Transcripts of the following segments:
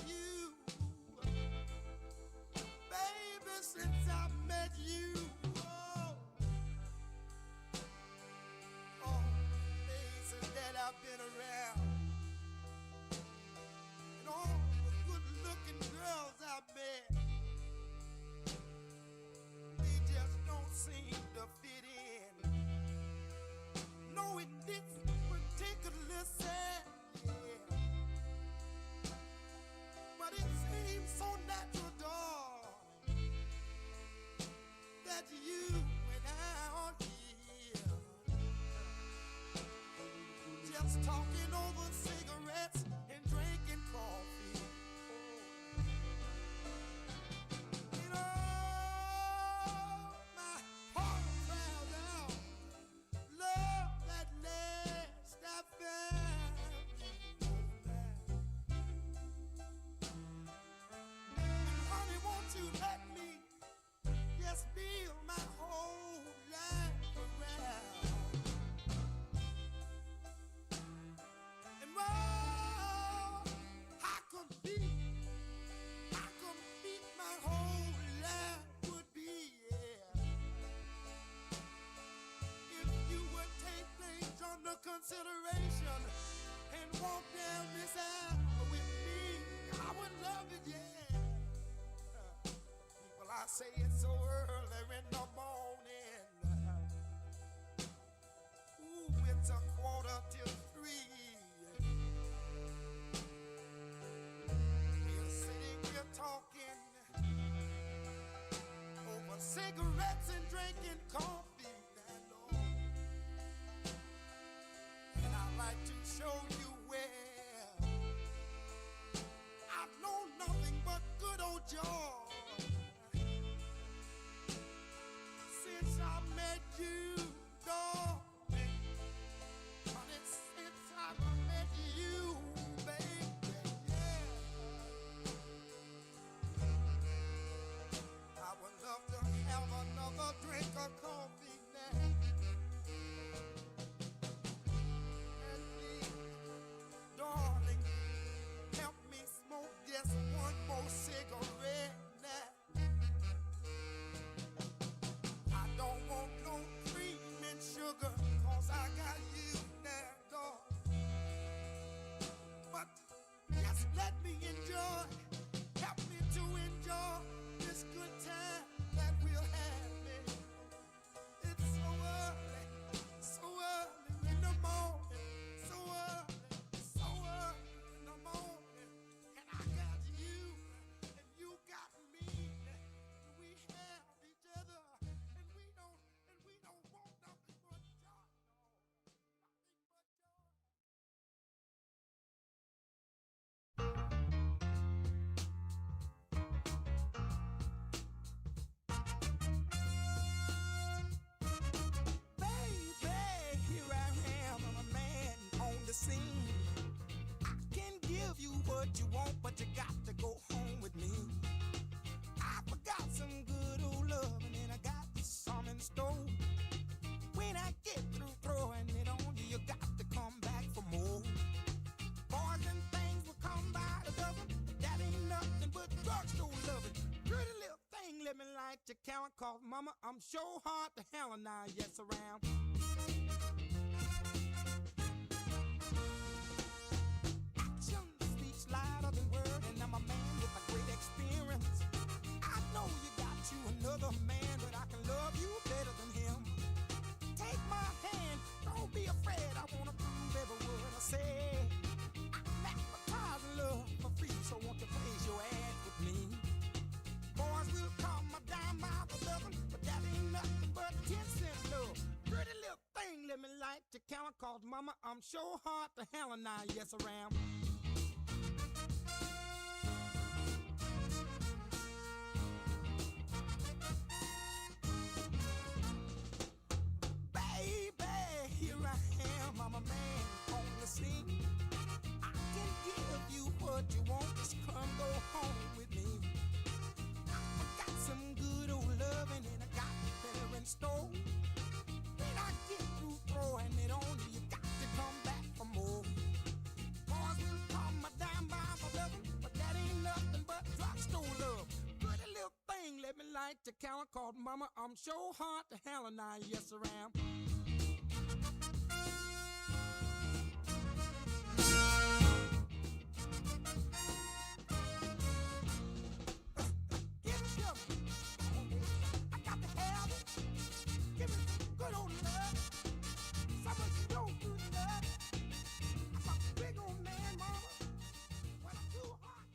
you, baby, since I met you. Oh, places that I've been around, and all the good-looking girls I've met, they just don't seem to fit in. No, it didn't particularly sad, yeah, but it seems so natural, darling, that you and I are here, just talking over cigarettes and drinking coffee. You know, my heart cries out, love that lasts, I found. Honey, won't you let me just build my whole life around? And whoa, how complete my whole life would be, yeah, if you would take things under consideration and walk down this aisle with me. I would love it, yeah. People, I say it's so early in the morning. Ooh, it's 2:45. We're sitting here talking over cigarettes and drinking coffee, I know. And I'd like to show you where I know nothing but good old joy since I met you, darling. Honey, since I met you, baby, yeah. I would love to have another drink of coffee now. And please, darling, help me smoke just one more cigarette now. I don't want no cream and sugar, 'cause I got you now, darling. But just let me enjoy, help me to enjoy this good time that we'll have, man. It's so early in the morning, so early in the morning, and I got you, and you got me. We have each other, and we don't want nothing but joy, nothing but joy. Baby, here I am, I'm a man on the scene. I can give you what you want, but you got to go home with me. I forgot some good old loving, and I got some in store. When I get through throwing it on you, you got to come back for more. Boys and things will come by the dozen, but that ain't nothing but drugstore loving. Pretty little thing, let me light your count, 'cause mama, I'm sure hard to handle now, yes, around. Action speaks louder than word, and I'm a man with a great experience. I know you got you another man, but I can love you better than him. Take my hand, don't be afraid, I wanna prove every word I say. I'm advertising love for free, so won't you place your ad with me? Boys will come a dime by the dozen, but that ain't nothing but 10-cent love. Pretty little thing, let me light your count, 'cause mama, I'm sure hard to handle now, yes, around. Baby, here I am, I'm a man on the scene. I can give you what you want, just come go home with me. I got some good old loving, and I got better in store. When I get through throwing it on you, you got to come back for more. Boys will like to count called mama. I'm so hard to handle now, yes I am. Give it to me. I got to have it. Give me some good old love. Someone you know good love. I'm a big old man, mama. When I'm too hot.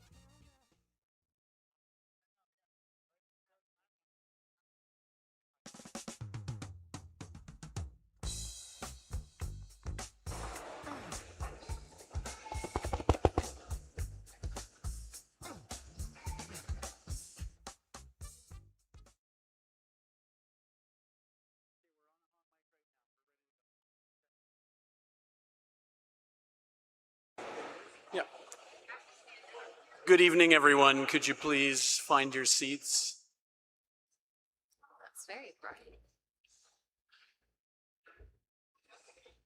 Yeah. Good evening, everyone. Could you please find your seats? That's very bright.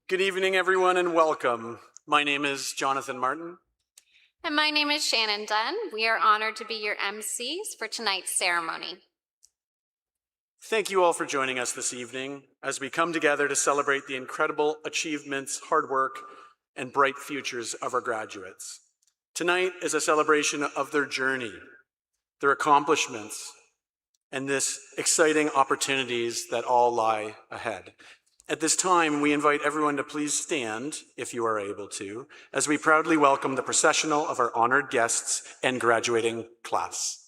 Good evening, everyone, and welcome. My name is Jonathan Martin. And my name is Shannon Dunn. We are honored to be your MCs for tonight's ceremony. Thank you all for joining us this evening as we come together to celebrate the incredible achievements, hard work, and bright futures of our graduates. Tonight is a celebration of their journey, their accomplishments, and this exciting opportunities that all lie ahead. At this time, we invite everyone to please stand, if you are able to, as we proudly welcome the processional of our honored guests and graduating class.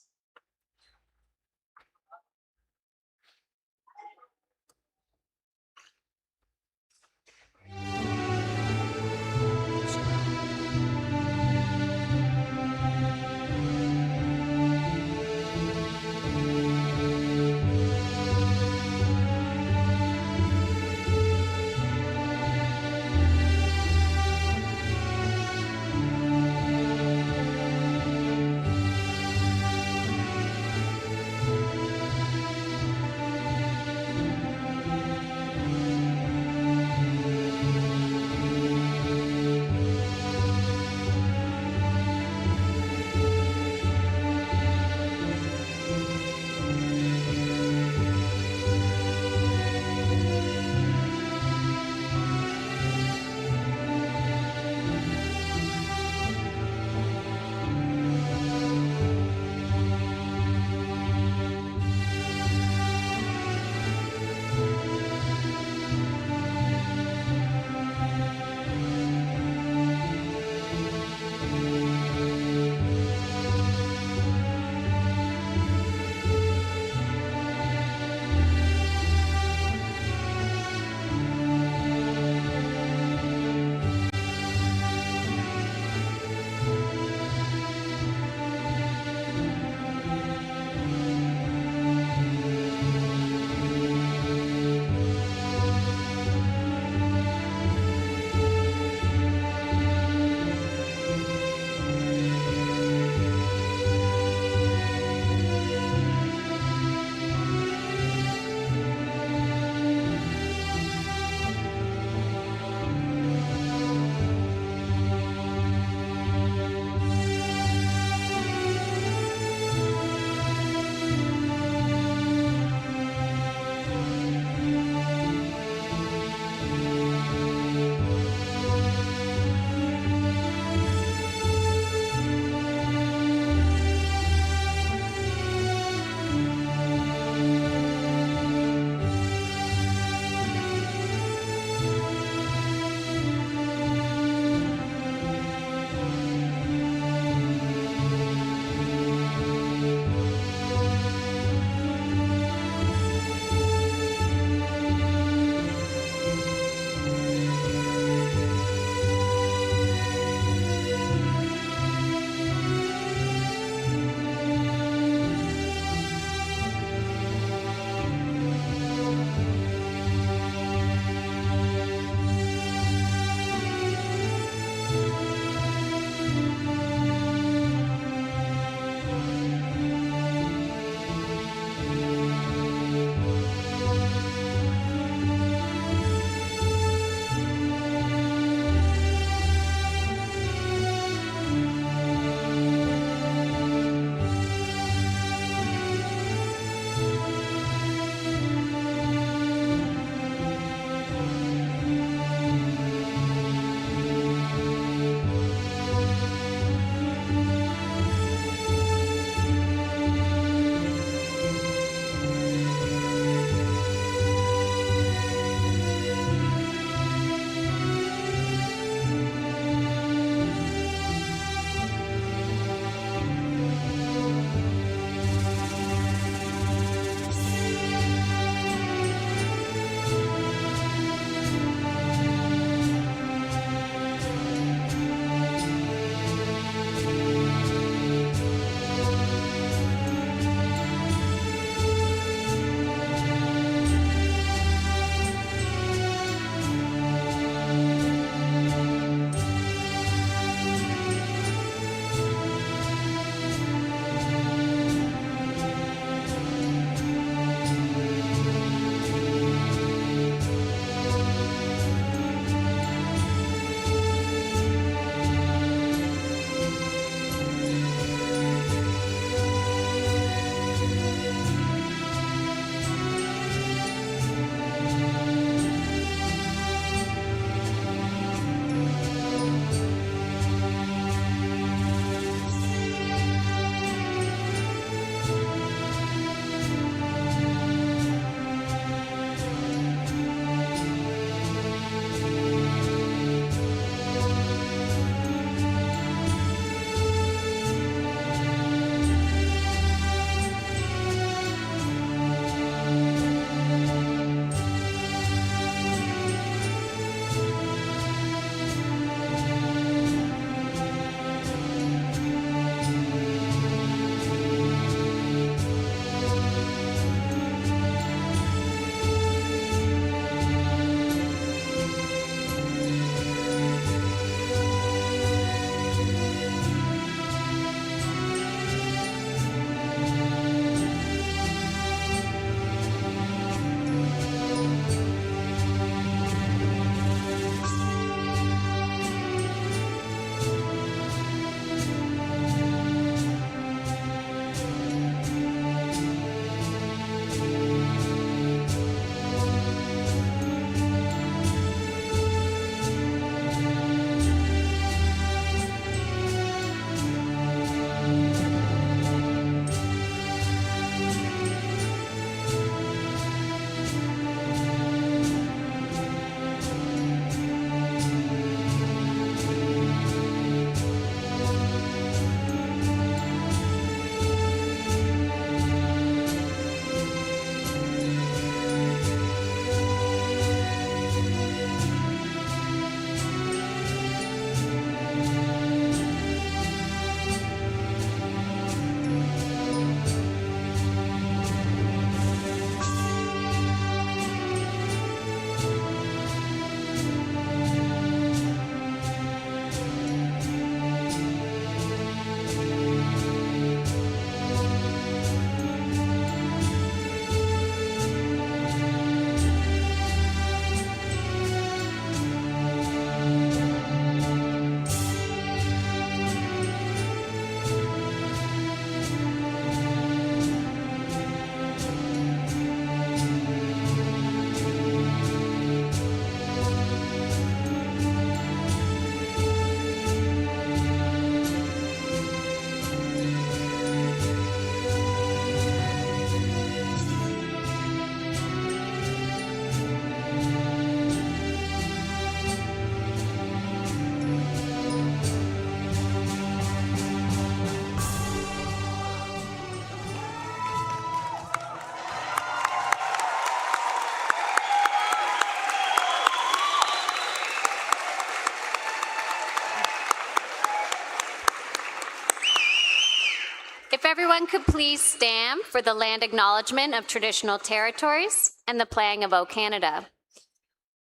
everyone could please stand for the land acknowledgement of traditional territories and the playing of O Canada.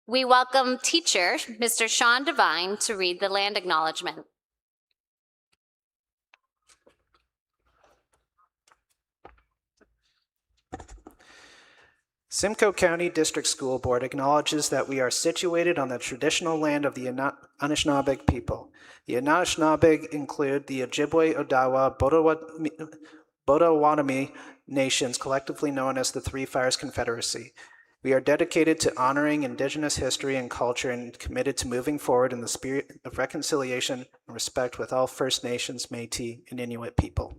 We welcome teacher, Mr. Sean Devine, to read the land acknowledgement. Simcoe County District School Board acknowledges that we are situated on the traditional land of the Anishinaabe people. The Anishinaabe include the Ojibwe, Odawa, Potawatomi nations, collectively known as the Three Fires Confederacy. We are dedicated to honoring Indigenous history and culture and committed to moving forward in the spirit of reconciliation and respect with all First Nations, Métis, and Inuit people.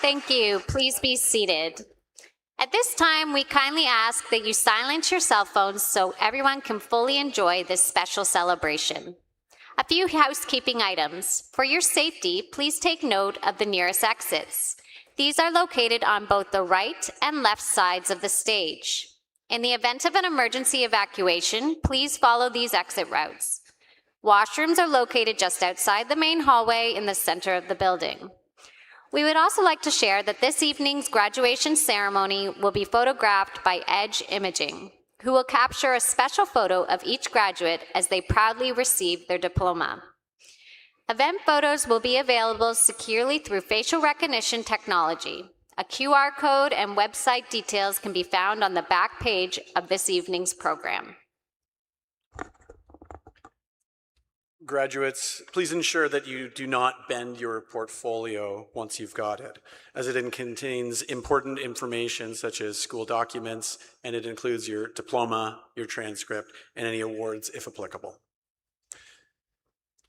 Thank you. Please be seated. At this time, we kindly ask that you silence your cell phones so everyone can fully enjoy this special celebration. A few housekeeping items. For your safety, please take note of the nearest exits. These are located on both the right and left sides of the stage. In the event of an emergency evacuation, please follow these exit routes. Washrooms are located just outside the main hallway in the center of the building. We would also like to share that this evening's graduation ceremony will be photographed by Edge Imaging, who will capture a special photo of each graduate as they proudly receive their diploma. Event photos will be available securely through facial recognition technology. A QR code and website details can be found on the back page of this evening's program. Graduates, please ensure that you do not bend your portfolio once you've got it, as it contains important information such as school documents, and it includes your diploma, your transcript, and any awards if applicable.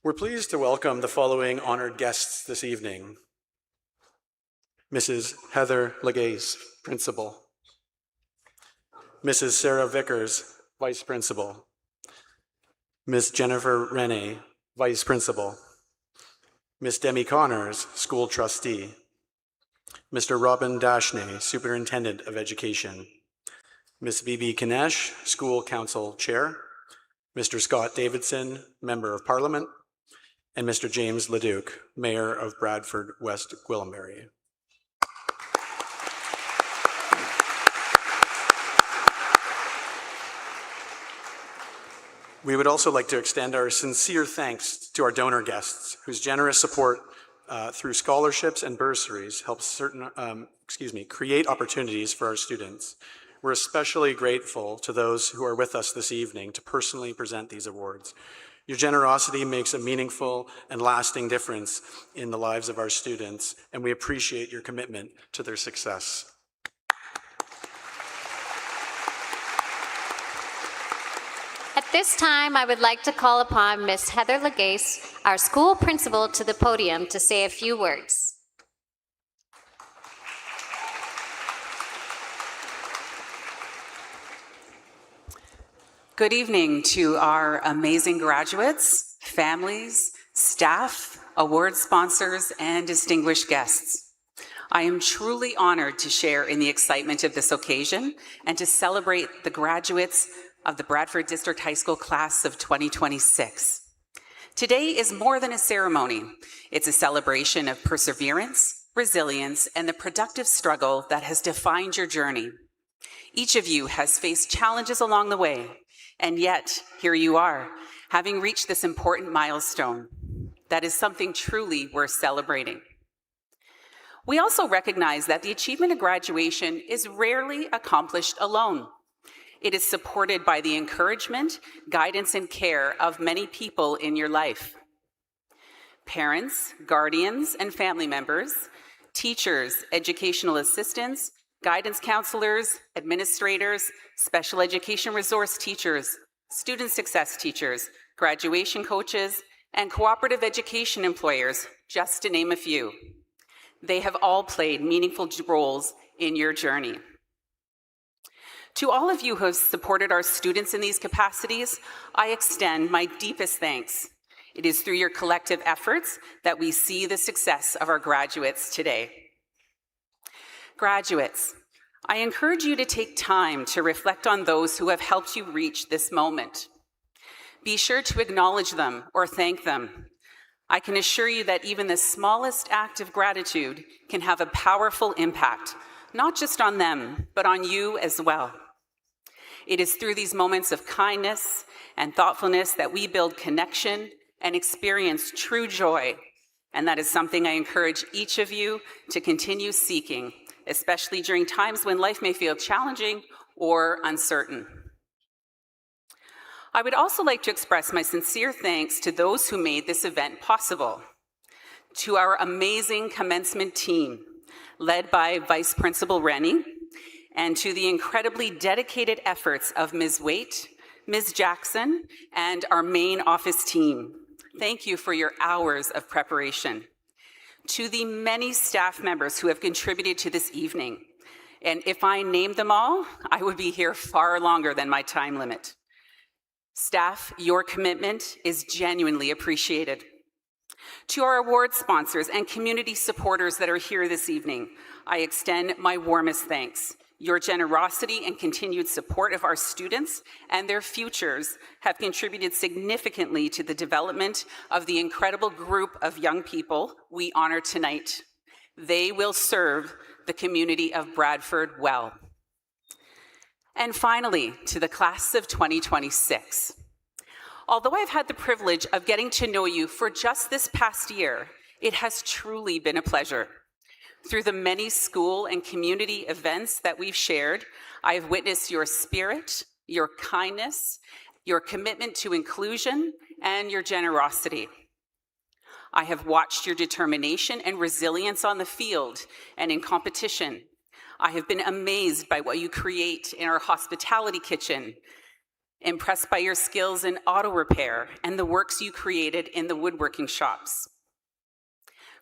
We're pleased to welcome the following honored guests this evening. Mrs. Heather Legace, Principal. Mrs. Sarah Vickers, Vice Principal. Ms. Jennifer Rene, Vice Principal. Ms. Demi Connors, School Trustee. Mr. Robin Dashney, Superintendent of Education. Ms. Bibi Kinesh, School Council Chair. Mr. Scott Davidson, Member of Parliament. And Mr. James Leduc, Mayor of Bradford, West Gwillimbury. We would also like to extend our sincere thanks to our donor guests, whose generous support through scholarships and bursaries helps create opportunities for our students. We're especially grateful to those who are with us this evening to personally present these awards. Your generosity makes a meaningful and lasting difference in the lives of our students, and we appreciate your commitment to their success. At this time, I would like to call upon Ms. Heather Legace, our school principal, to the podium to say a few words. Good evening to our amazing graduates, families, staff, award sponsors, and distinguished guests. I am truly honored to share in the excitement of this occasion and to celebrate the graduates of the Bradford District High School class of 2026. Today is more than a ceremony. It's a celebration of perseverance, resilience, and the productive struggle that has defined your journey. Each of you has faced challenges along the way, and yet here you are, having reached this important milestone. That is something truly worth celebrating. We also recognize that the achievement of graduation is rarely accomplished alone. It is supported by the encouragement, guidance, and care of many people in your life. Parents, guardians, and family members, teachers, educational assistants, guidance counselors, administrators, special education resource teachers, student success teachers, graduation coaches, and cooperative education employers, just to name a few. They have all played meaningful roles in your journey. To all of you who have supported our students in these capacities, I extend my deepest thanks. It is through your collective efforts that we see the success of our graduates today. Graduates, I encourage you to take time to reflect on those who have helped you reach this moment. Be sure to acknowledge them or thank them. I can assure you that even the smallest act of gratitude can have a powerful impact, not just on them, but on you as well. It is through these moments of kindness and thoughtfulness that we build connection and experience true joy, and that is something I encourage each of you to continue seeking, especially during times when life may feel challenging or uncertain. I would also like to express my sincere thanks to those who made this event possible. To our amazing commencement team, led by Vice Principal Rennie, and to the incredibly dedicated efforts of Ms. Waite, Ms. Jackson, and our main office team. Thank you for your hours of preparation. To the many staff members who have contributed to this evening, and if I named them all, I would be here far longer than my time limit. Staff, your commitment is genuinely appreciated. To our award sponsors and community supporters that are here this evening, I extend my warmest thanks. Your generosity and continued support of our students and their futures have contributed significantly to the development of the incredible group of young people we honor tonight. They will serve the community of Bradford well. And finally, to the class of 2026. Although I've had the privilege of getting to know you for just this past year, it has truly been a pleasure. Through the many school and community events that we've shared, I have witnessed your spirit, your kindness, your commitment to inclusion, and your generosity. I have watched your determination and resilience on the field and in competition. I have been amazed by what you create in our hospitality kitchen, impressed by your skills in auto repair and the works you created in the woodworking shops.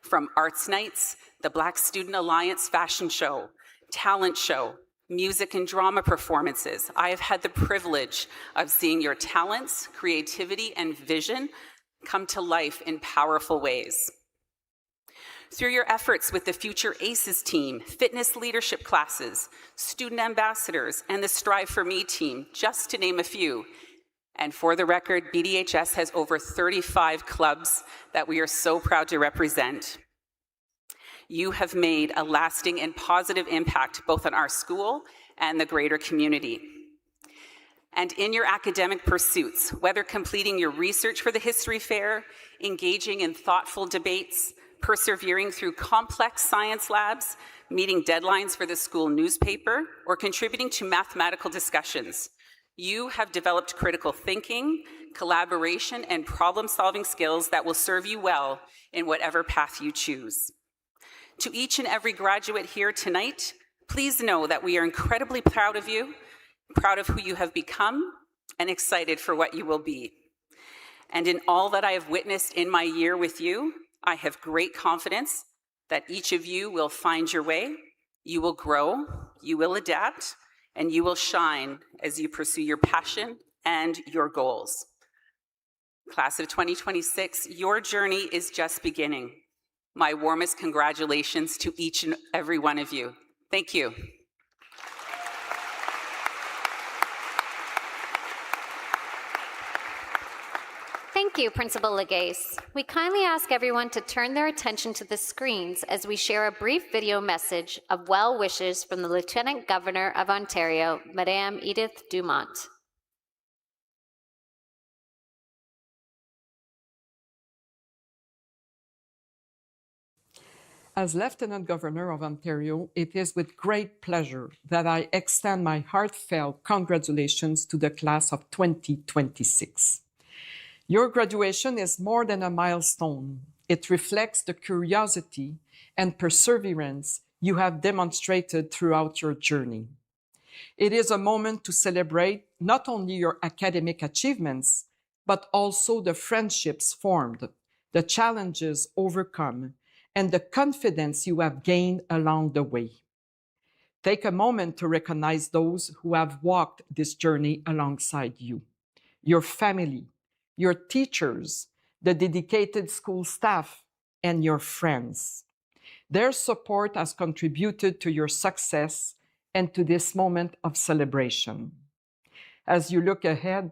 From arts nights, the Black Student Alliance fashion show, talent show, music and drama performances, I have had the privilege of seeing your talents, creativity, and vision come to life in powerful ways. Through your efforts with the Future ACES team, fitness leadership classes, student ambassadors, and the Strive for Me team, just to name a few. And for the record, BDHS has over 35 clubs that we are so proud to represent. You have made a lasting and positive impact both on our school and the greater community. And in your academic pursuits, whether completing your research for the History Fair, engaging in thoughtful debates, persevering through complex science labs, meeting deadlines for the school newspaper, or contributing to mathematical discussions, you have developed critical thinking, collaboration, and problem-solving skills that will serve you well in whatever path you choose. To each and every graduate here tonight, please know that we are incredibly proud of you, proud of who you have become, and excited for what you will be. And in all that I have witnessed in my year with you, I have great confidence that each of you will find your way, you will grow, you will adapt, and you will shine as you pursue your passion and your goals. Class of 2026, your journey is just beginning. My warmest congratulations to each and every one of you. Thank you. Thank you, Principal Legace. We kindly ask everyone to turn their attention to the screens as we share a brief video message of well wishes from the Lieutenant Governor of Ontario, Madame Edith Dumont. As Lieutenant Governor of Ontario, it is with great pleasure that I extend my heartfelt congratulations to the class of 2026. Your graduation is more than a milestone. It reflects the curiosity and perseverance you have demonstrated throughout your journey. It is a moment to celebrate not only your academic achievements, but also the friendships formed, the challenges overcome, and the confidence you have gained along the way. Take a moment to recognize those who have walked this journey alongside you, your family, your teachers, the dedicated school staff, and your friends. Their support has contributed to your success and to this moment of celebration. As you look ahead,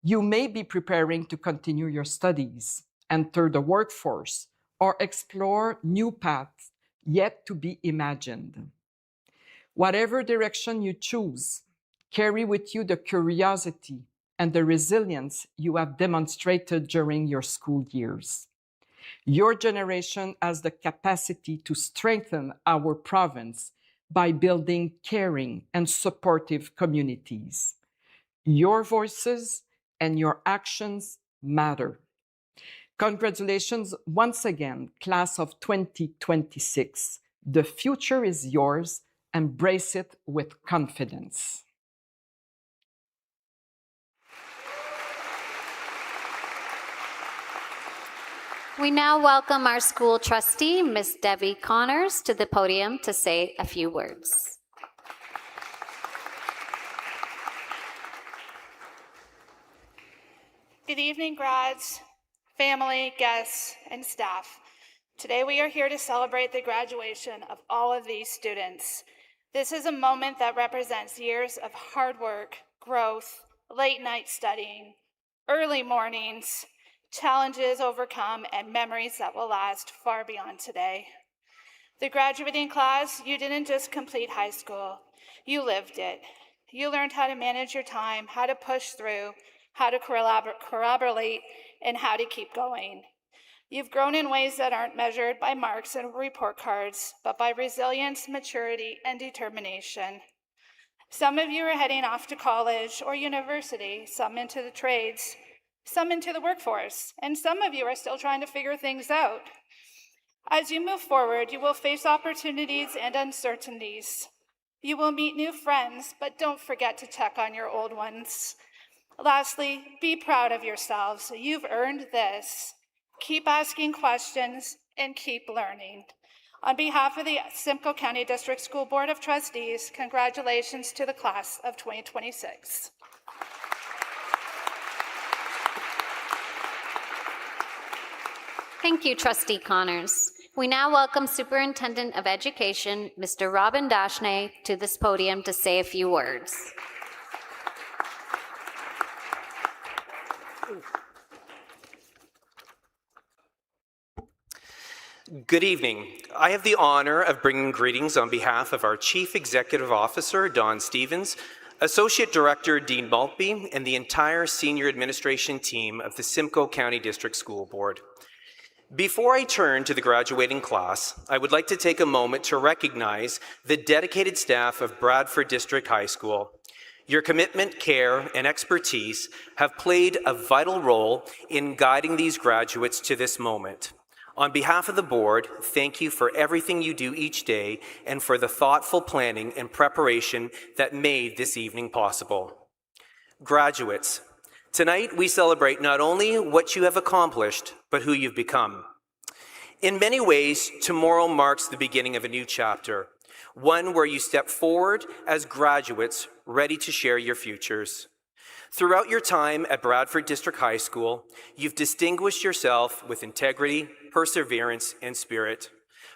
you may be preparing to continue your studies, enter the workforce, or explore new paths yet to be imagined. Whatever direction you choose, carry with you the curiosity and the resilience you have demonstrated during your school years. Your generation has the capacity to strengthen our province by building caring and supportive communities. Your voices and your actions matter. Congratulations once again, class of 2026. The future is yours. Embrace it with confidence. We now welcome our school trustee, Ms. Debbie Connors, to the podium to say a few words. Good evening, grads, family, guests, and staff. Today we are here to celebrate the graduation of all of these students. This is a moment that represents years of hard work, growth, late night studying, early mornings, challenges overcome, and memories that will last far beyond today. The graduating class, you didn't just complete high school, you lived it. You learned how to manage your time, how to push through, how to corroborate, and how to keep going. You've grown in ways that aren't measured by marks and report cards, but by resilience, maturity, and determination. Some of you are heading off to college or university, some into the trades, some into the workforce, and some of you are still trying to figure things out. As you move forward, you will face opportunities and uncertainties. You will meet new friends, but don't forget to check on your old ones. Lastly, be proud of yourselves. You've earned this. Keep asking questions and keep learning. On behalf of the Simcoe County District School Board of Trustees, congratulations to the class of 2026. Thank you, Trustee Connors. We now welcome Superintendent of Education, Mr. Robin Dashnay, to this podium to say a few words. Good evening. I have the honor of bringing greetings on behalf of our Chief Executive Officer, Don Stevens, Associate Director, Dean Maltby, and the entire senior administration team of the Simcoe County District School Board. Before I turn to the graduating class, I would like to take a moment to recognize the dedicated staff of Bradford District High School. Your commitment, care, and expertise have played a vital role in guiding these graduates to this moment. On behalf of the board, thank you for everything you do each day and for the thoughtful planning and preparation that made this evening possible. Graduates, tonight we celebrate not only what you have accomplished, but who you've become. In many ways, tomorrow marks the beginning of a new chapter, one where you step forward as graduates ready to share your futures. Throughout your time at Bradford District High School, you've distinguished yourself with integrity, perseverance, and spirit.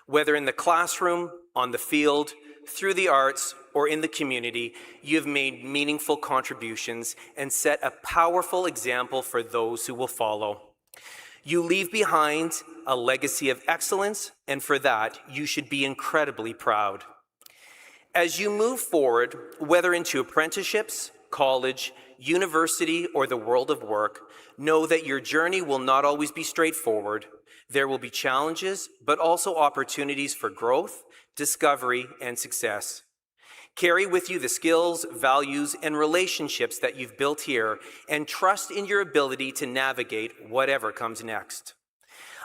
Whether in the classroom, on the field, through the arts, or in the community, you've made meaningful contributions and set a powerful example for those who will follow. You leave behind a legacy of excellence, and for that, you should be incredibly proud. As you move forward, whether into apprenticeships, college, university, or the world of work, know that your journey will not always be straightforward. There will be challenges, but also opportunities for growth, discovery, and success. Carry with you the skills, values, and relationships that you've built here, and trust in your ability to navigate whatever comes next.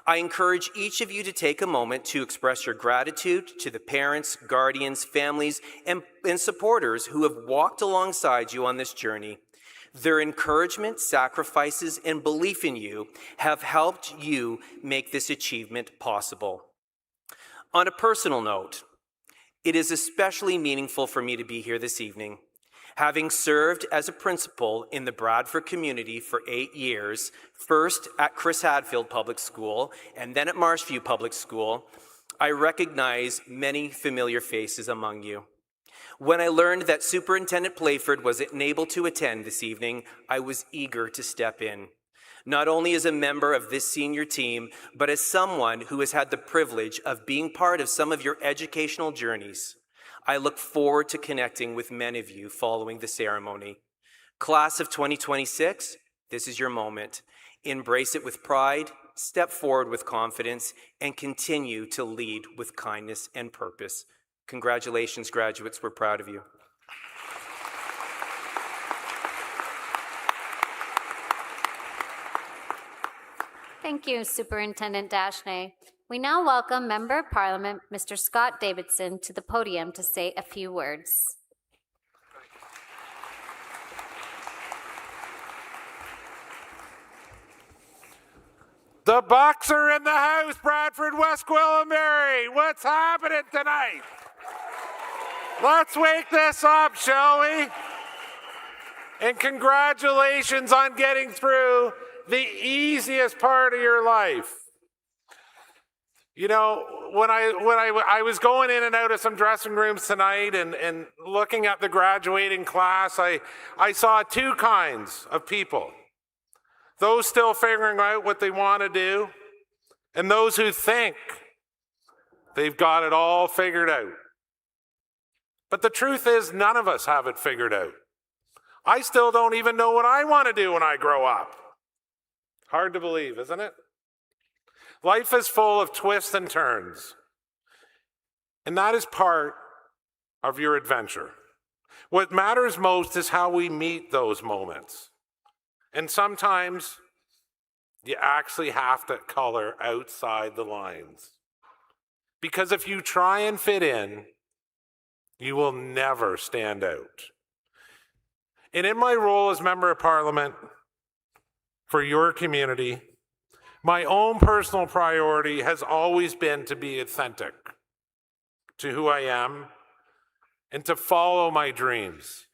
I encourage each of you to take a moment to express your gratitude to the parents, guardians, families, and supporters who have walked alongside you on this journey. Their encouragement, sacrifices, and belief in you have helped you make this achievement possible. On a personal note, it is especially meaningful for me to be here this evening. Having served as a principal in the Bradford community for 8 years, first at Chris Hadfield Public School and then at Marshview Public School, I recognize many familiar faces among you. When I learned that Superintendent Playford was unable to attend this evening, I was eager to step in, not only as a member of this senior team, but as someone who has had the privilege of being part of some of your educational journeys. I look forward to connecting with many of you following the ceremony. Class of 2026, this is your moment. Embrace it with pride, step forward with confidence, and continue to lead with kindness and purpose. Congratulations, graduates. We're proud of you. Thank you, Superintendent Dashnay. We now welcome Member of Parliament, Mr. Scott Davidson, to the podium to say a few words. The Bucks are in the house, Bradford, West Gwillimbury. What's happening tonight? Let's wake this up, shall we? And congratulations on getting through the easiest part of your life. You know, when I was going in and out of some dressing rooms tonight and looking at the graduating class, I saw two kinds of people. Those still figuring out what they want to do, and those who think they've got it all figured out. But the truth is, none of us have it figured out. I still don't even know what I want to do when I grow up. Hard to believe, isn't it? Life is full of twists and turns, and that is part of your adventure. What matters most is how we meet those moments. And sometimes you actually have to color outside the lines. Because if you try and fit in, you will never stand out. And in my role as Member of Parliament for your community, my own personal priority has always been to be authentic to who I am and to follow my dreams.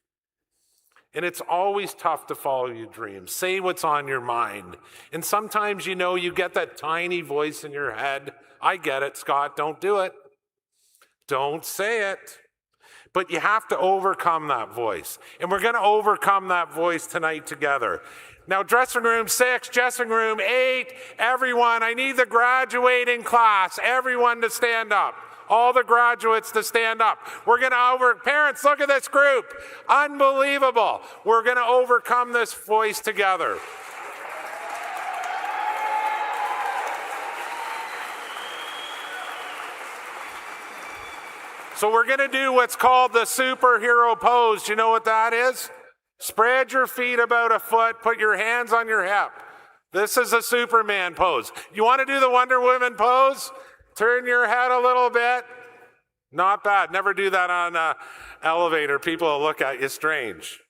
And it's always tough to follow your dreams. Say what's on your mind. And sometimes, you know, you get that tiny voice in your head. I get it, Scott, don't do it. Don't say it. But you have to overcome that voice. And we're going to overcome that voice tonight together. Now, dressing room 6, dressing room 8, everyone, I need the graduating class, everyone to stand up. All the graduates to stand up. We're going to parents, look at this group. Unbelievable. We're going to overcome this voice together. So we're going to do what's called the superhero pose. Do you know what that is? Spread your feet about a foot, put your hands on your hip. This is a Superman pose. You want to do the Wonder Woman pose? Turn your head a little bit. Not bad. Never do that on an elevator. People will look at you strange.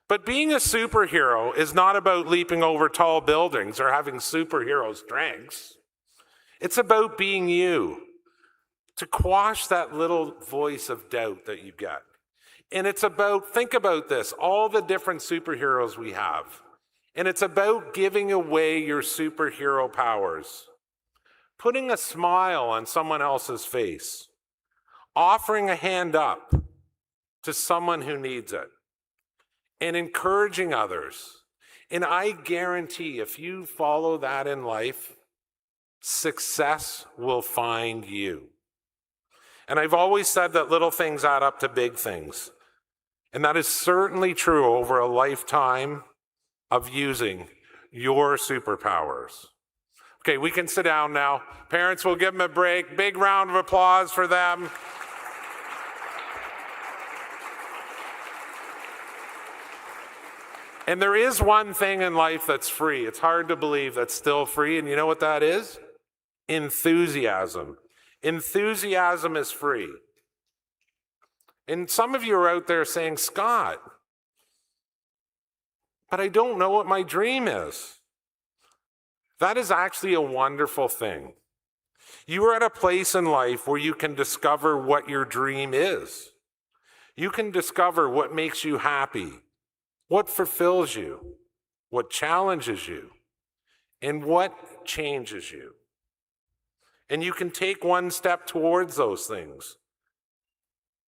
But being a superhero is not about leaping over tall buildings or having superhero strengths. It's about being you, to quash that little voice of doubt that you get. And it's about, think about this, all the different superheroes we have. And it's about giving away your superhero powers, putting a smile on someone else's face, offering a hand up to someone who needs it, and encouraging others. And I guarantee if you follow that in life, success will find you. And I've always said that little things add up to big things. And that is certainly true over a lifetime of using your superpowers. Okay, we can sit down now. Parents, will give them a break. Big round of applause for them. And there is one thing in life that's free. It's hard to believe that's still free. And you know what that is? Enthusiasm. Enthusiasm is free. And some of you are out there saying, Scott, but I don't know what my dream is. That is actually a wonderful thing. You are at a place in life where you can discover what your dream is. You can discover what makes you happy, what fulfills you, what challenges you, and what changes you. And you can take one step towards those things.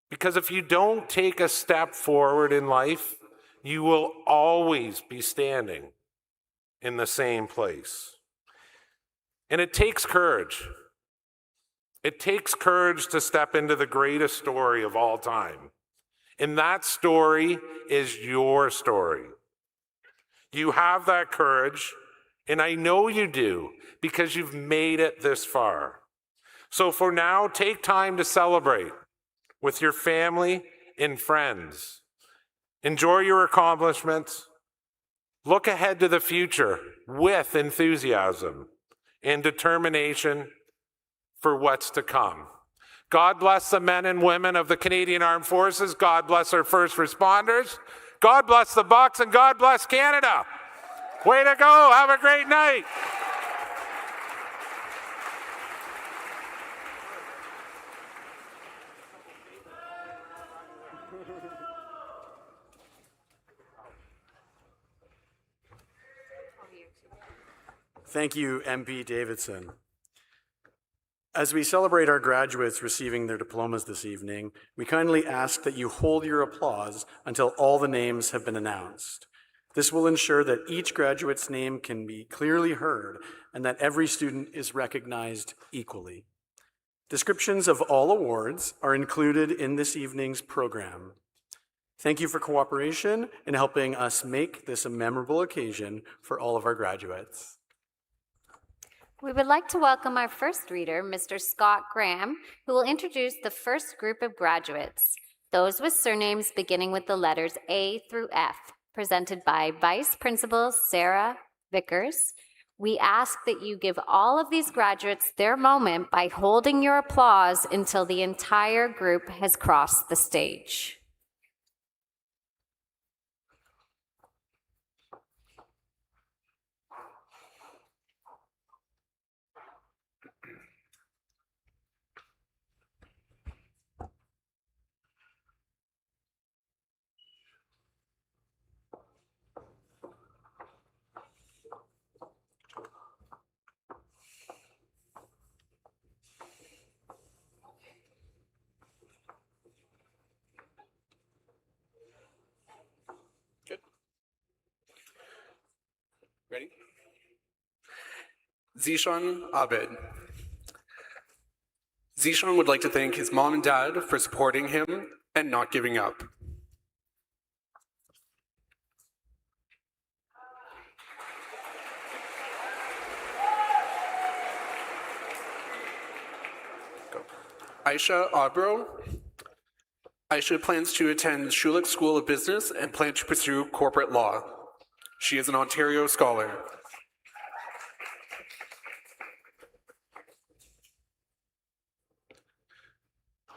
Because if you don't take a step forward in life, you will always be standing in the same place. And it takes courage. It takes courage to step into the greatest story of all time. And that story is your story. You have that courage, and I know you do, because you've made it this far. So for now, take time to celebrate with your family and friends. Enjoy your accomplishments. Look ahead to the future with enthusiasm and determination for what's to come. God bless the men and women of the Canadian Armed Forces. God bless our first responders. God bless the Bucks, and God bless Canada. Way to go. Have a great night. Thank you, MP Davidson. As we celebrate our graduates receiving their diplomas this evening, we kindly ask that you hold your applause until all the names have been announced. This will ensure that each graduate's name can be clearly heard and that every student is recognized equally. Descriptions of all awards are included in this evening's program. Thank you for cooperation in helping us make this a memorable occasion for all of our graduates. We would like to welcome our first reader, Mr. Scott Graham, who will introduce the first group of graduates, those with surnames beginning with the letters A through F, presented by Vice Principal Sarah Vickers. We ask that you give all of these graduates their moment by holding your applause until the entire group has crossed the stage. Ready? Zishan Abed. Zishan would like to thank his mom and dad for supporting him and not giving up. Aisha Abro. Aisha plans to attend Schulich School of Business and plans to pursue corporate law. She is an Ontario scholar.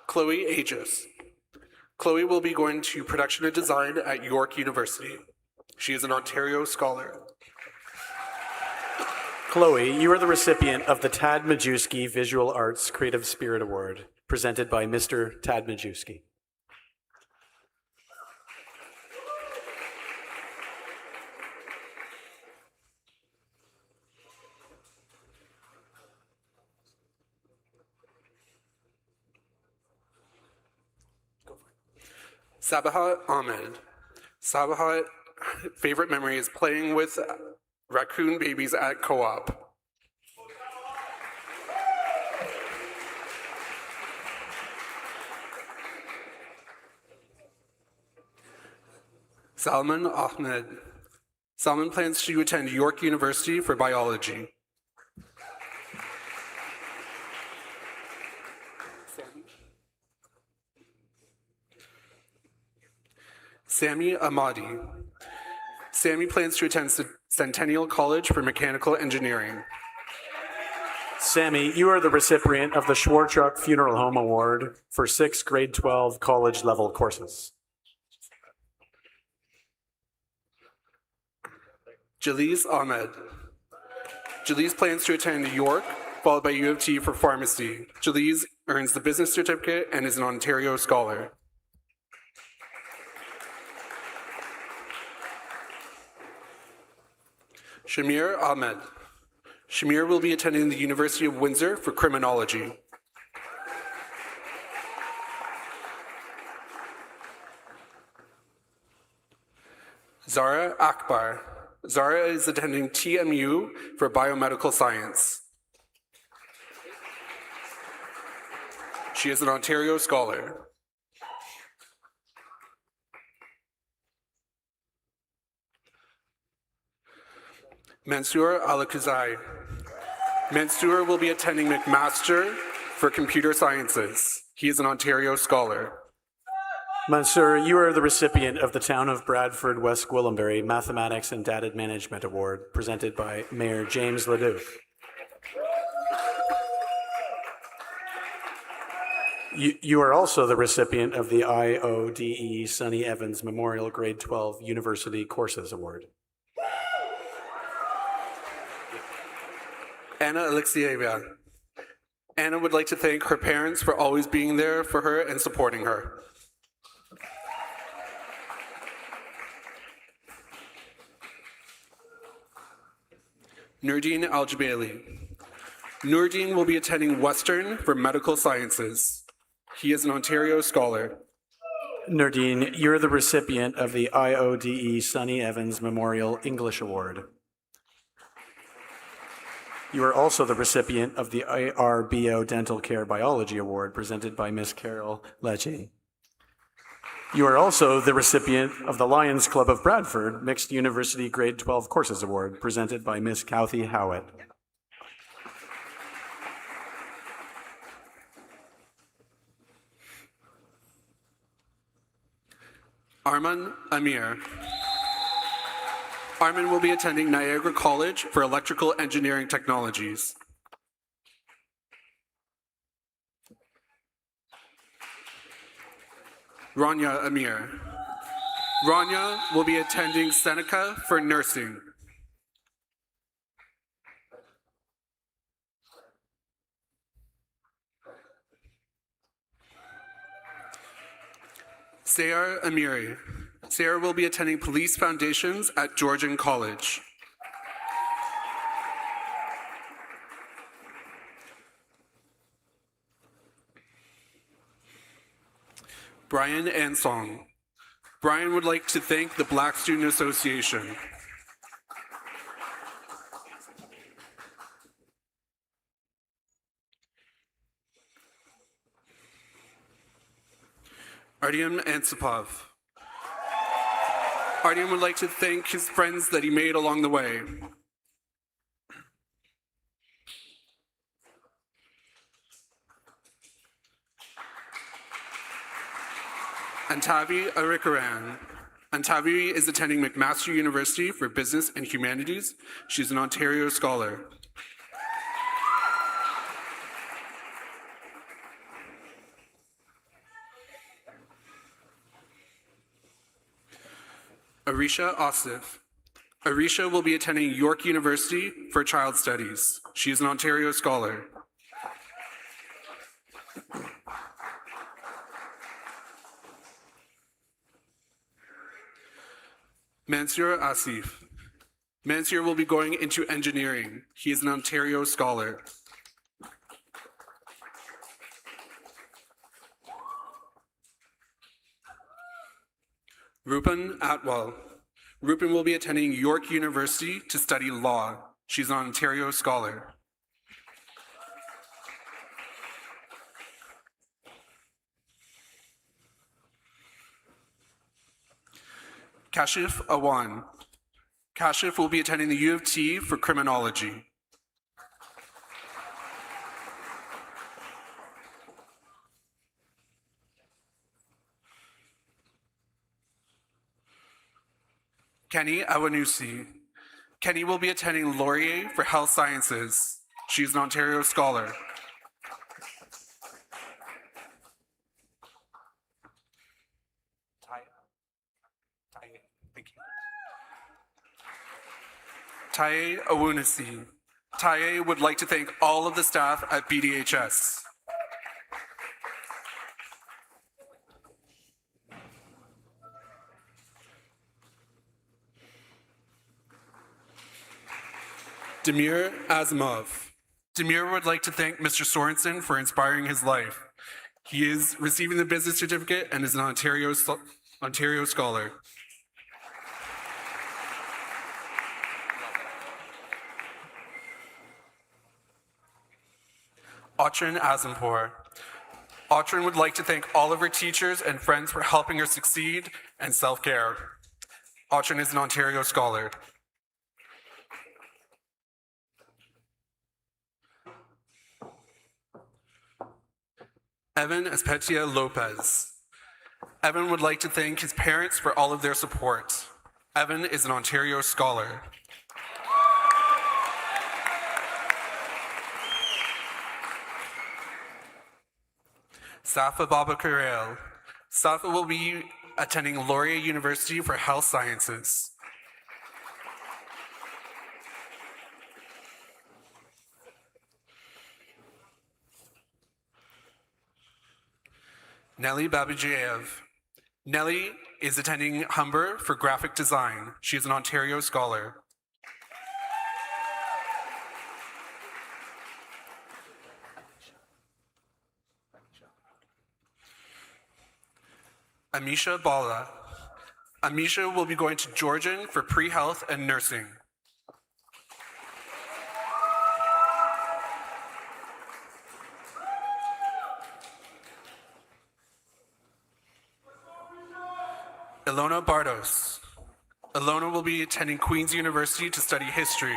Chloe Aegis. Chloe will be going to production and design at York University. She is an Ontario scholar. Chloe, you are the recipient of the Tad Majewski Visual Arts Creative Spirit Award, presented by Mr. Tad Majewski. Sabahat Ahmed. Sabahat favorite memory is playing with raccoon babies at co-op. Salman Ahmed. Salman plans to attend York University for biology. Sami Ahmadi. Sami plans to attend Centennial College for mechanical engineering. Sammy, you are the recipient of the Schwarchuk Funeral Home Award for 6 grade 12 college level courses. Jalise Ahmed. Jalise plans to attend York, followed by U of T for pharmacy. Jalise earns the business certificate and is an Ontario scholar. Shamir Ahmed. Shamir will be attending the University of Windsor for criminology. Zara Akbar. Zara is attending TMU for biomedical science. She is an Ontario scholar. Mansour Al-Khuzai. Mansour will be attending McMaster for computer sciences. He is an Ontario scholar. Mansour, you are the recipient of the Town of Bradford, West Gwillimbury Mathematics and Data Management Award, presented by Mayor James Ledoux. You are also the recipient of the IODE Sonny Evans Memorial Grade 12 University Courses Award. Anna Alexieva. Anna would like to thank her parents for always being there for her and supporting her. Nurdin Al-Jubaili. Nurdin will be attending Western for medical sciences. He is an Ontario scholar. Nurdin, you're the recipient of the IODE Sonny Evans Memorial English Award. You are also the recipient of the ARBO Dental Care Biology Award, presented by Miss Carol Lecce. You are also the recipient of the Lions Club of Bradford Mixed University Grade 12 Courses Award, presented by Miss Kathy Howitt. Arman Amir. Arman will be attending Niagara College for electrical engineering technologies. Rania Amir. Rania will be attending Seneca for nursing. Sayar Amiri. Sayar will be attending Police Foundations at Georgian College. Brian Ansong. Brian would like to thank the Black Student Association. Artyom Ansipov. Artyom would like to thank his friends that he made along the way. Antavi Arikaran. Antavi is attending McMaster University for Business and Humanities. She's an Ontario scholar. Arisha Asif. Arisha will be attending York University for Child Studies. She is an Ontario scholar. Mansour Asif. Mansour will be going into engineering. He is an Ontario scholar. Rupin Atwell. Rupin will be attending York University to study law. She's an Ontario Scholar. Kashif Awan. Kashif will be attending the U of T for criminology. Kenny Awanusi. Kenny will be attending Laurier for health sciences. She's an Ontario Scholar. Taye Awunisi. Taye would like to thank all of the staff at BDHS. Demir Asimov. Demir would like to thank Mr. Sorensen for inspiring his life. He is receiving the business certificate and is an Ontario Scholar. Autrin Azimpour. Autrin would like to thank all of her teachers and friends for helping her succeed and self-care. Autrin is an Ontario Scholar. Evan Espetia Lopez. Evan would like to thank his parents for all of their support. Evan is an Ontario Scholar. Safa Babakarel. Safa will be attending Laurier University for health sciences. Nelly Babijayev. Nelly is attending Humber for graphic design. She is an Ontario Scholar. Amisha Bala. Amisha will be going to Georgian for pre-health and nursing. Ilona Bardos. Ilona will be attending Queen's University to study history.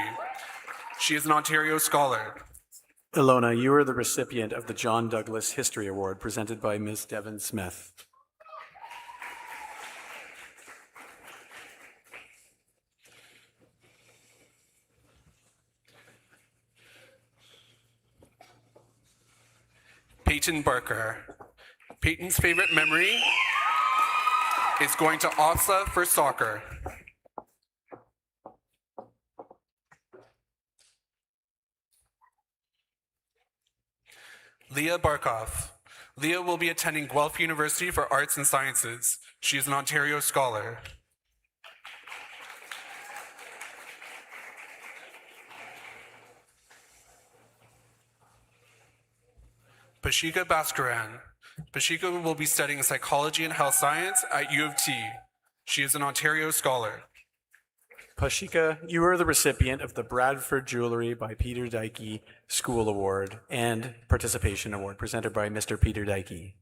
She is an Ontario Scholar. Ilona, you are the recipient of the John Douglas History Award presented by Ms. Devon Smith. Peyton Barker. Peyton's favorite memory is going to OSA for soccer. Leah Barkoff. Leah will be attending Guelph University for Arts and Sciences. She is an Ontario Scholar. Pashika Baskaran. Pashika will be studying psychology and health science at U of T. She is an Ontario Scholar. Pashika, you are the recipient of the Bradford Jewelry by Peter Dykey School Award and Participation Award presented by Mr. Peter Dykey.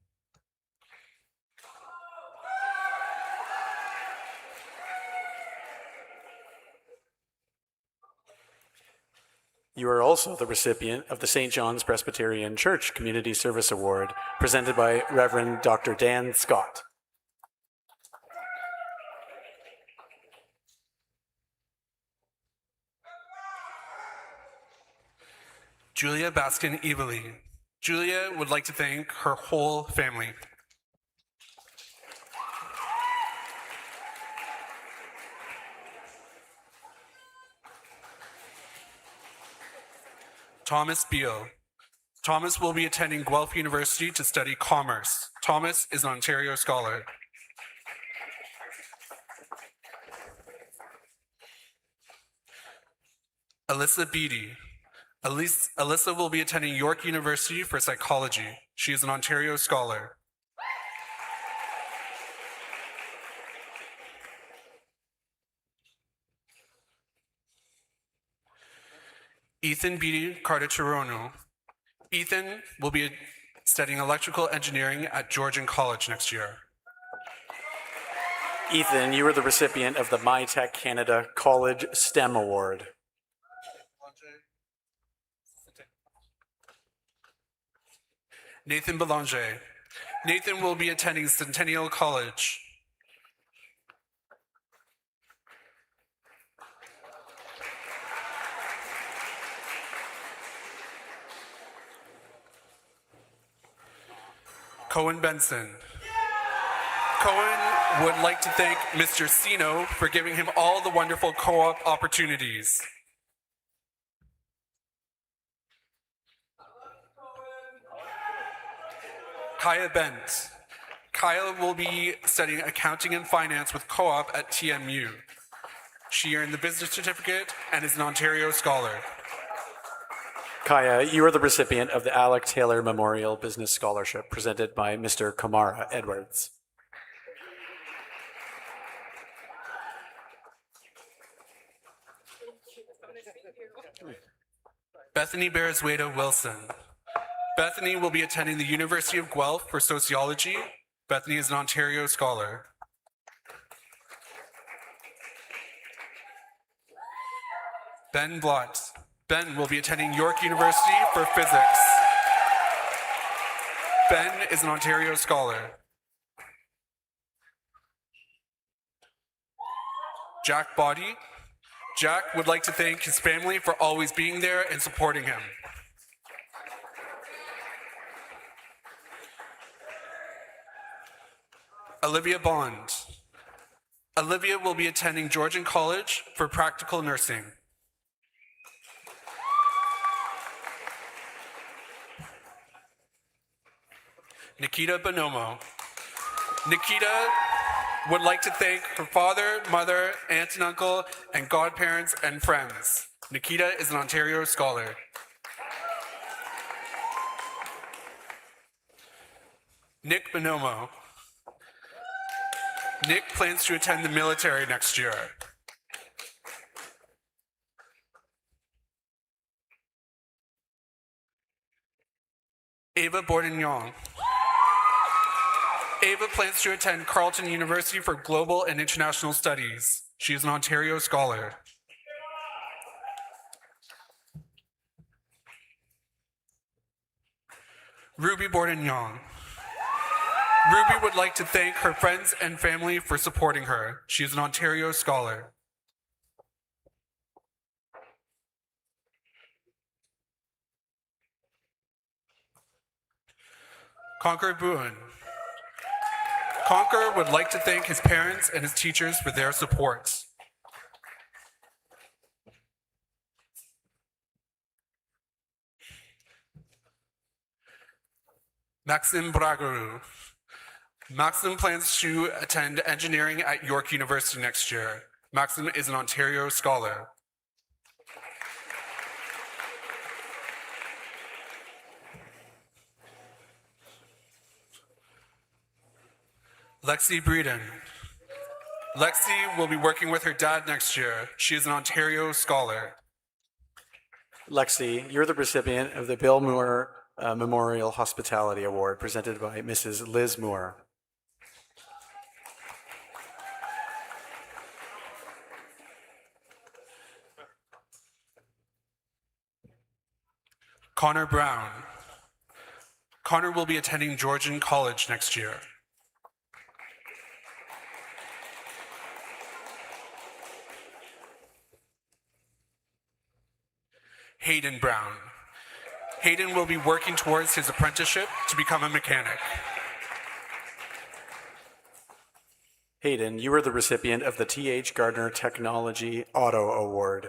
You are also the recipient of the St. John's Presbyterian Church Community Service Award presented by Reverend Dr. Dan Scott. Julia Baskin-Evely. Julia would like to thank her whole family. Thomas Beale. Thomas will be attending Guelph University to study commerce. Thomas is an Ontario Scholar. Alyssa Beatty. Alyssa will be attending York University for psychology. She is an Ontario Scholar. Ethan B. Carter-Chirono. Ethan will be studying electrical engineering at Georgian College next year. Ethan, you are the recipient of the MyTech Canada College STEM Award. Nathan Belanger. Nathan will be attending Centennial College. Cohen Benson. Cohen would like to thank Mr. Sino for giving him all the wonderful co-op opportunities. Kaya Bent. Kaya will be studying accounting and finance with co-op at TMU. She earned the business certificate and is an Ontario Scholar. Kaya, you are the recipient of the Alec Taylor Memorial Business Scholarship presented by Mr. Kamara Edwards. Bethany Beresweda Wilson. Bethany will be attending the University of Guelph for sociology. Bethany is an Ontario Scholar. Ben Blott. Ben will be attending York University for physics. Ben is an Ontario Scholar. Jack Body. Jack would like to thank his family for always being there and supporting him. Olivia Bond. Olivia will be attending Georgian College for practical nursing. Nikita Bonomo. Nikita would like to thank her father, mother, aunt and uncle, and godparents and friends. Nikita is an Ontario Scholar. Nick Bonomo. Nick plans to attend the military next year. Ava Bourdignon. Ava plans to attend Carleton University for Global and International Studies. She is an Ontario Scholar. Ruby Bourdignon. Ruby would like to thank her friends and family for supporting her. She is an Ontario Scholar. Conquer Boone. Conquer would like to thank his parents and his teachers for their support. Maxim Bragaru. Maxim plans to attend engineering at York University next year. Maxim is an Ontario Scholar. Lexi Breeden. Lexi will be working with her dad next year. She is an Ontario Scholar. Lexi, you're the recipient of the Bill Moore Memorial Hospitality Award presented by Mrs. Liz Moore. Connor Brown. Connor will be attending Georgian College next year. Hayden Brown. Hayden will be working towards his apprenticeship to become a mechanic. Hayden, you are the recipient of the T.H. Gardner Technology Auto Award.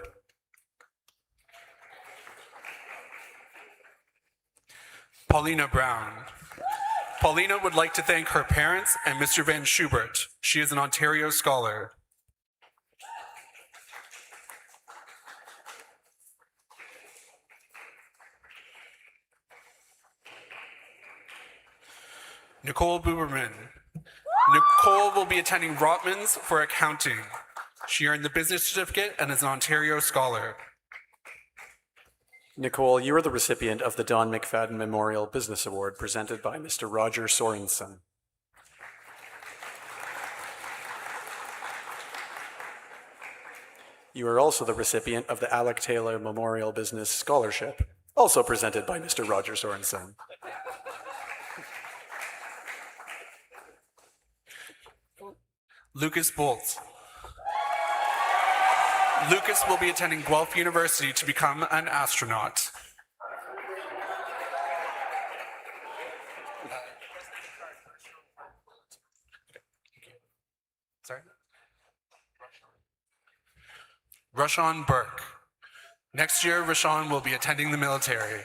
Paulina Brown. Paulina would like to thank her parents and Mr. Van Schubert. She is an Ontario Scholar. Nicole Buberman. Nicole will be attending Rotman's for accounting. She earned the business certificate and is an Ontario Scholar. Nicole, you are the recipient of the Don McFadden Memorial Business Award presented by Mr. Roger Sorensen. You are also the recipient of the Alec Taylor Memorial Business Scholarship, also presented by Mr. Roger Sorensen. Lucas Bolt. Lucas will be attending Guelph University to become an astronaut. Sorry? Rashawn Burke. Next year, Rashawn will be attending the military.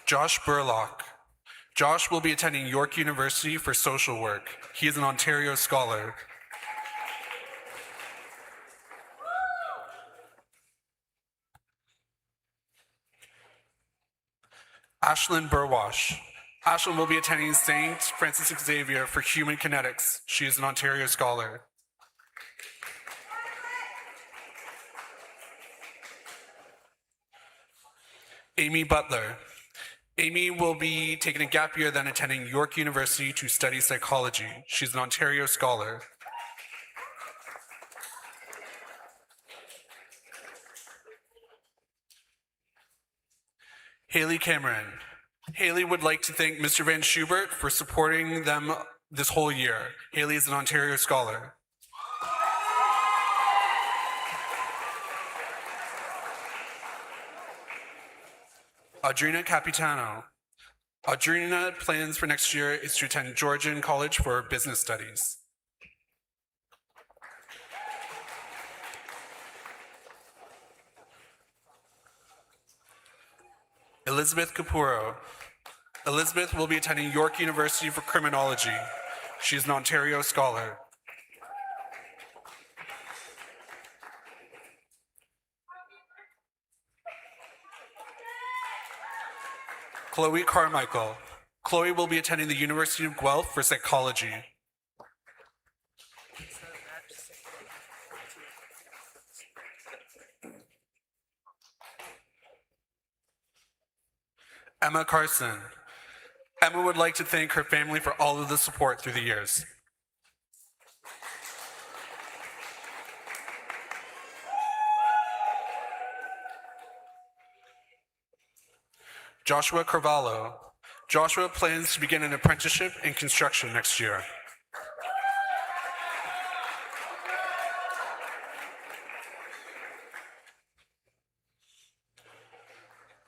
Josh Burlock. Josh will be attending York University for social work. He is an Ontario Scholar. Ashlyn Burwash. Ashlyn will be attending St. Francis Xavier for Human Kinetics. She is an Ontario Scholar. Amy Butler. Amy will be taking a gap year, then attending York University to study psychology. She's an Ontario Scholar. Haley Cameron. Haley would like to thank Mr. Van Schubert for supporting them this whole year. Haley is an Ontario Scholar. Audrina Capitano. Audrina plans for next year is to attend Georgian College for business studies. Elizabeth Capuro. Elizabeth will be attending York University for criminology. She is an Ontario Scholar. Chloe Carmichael. Chloe will be attending the University of Guelph for psychology. Emma Carson. Emma would like to thank her family for all of the support through the years. Joshua Carvalho. Joshua plans to begin an apprenticeship in construction next year.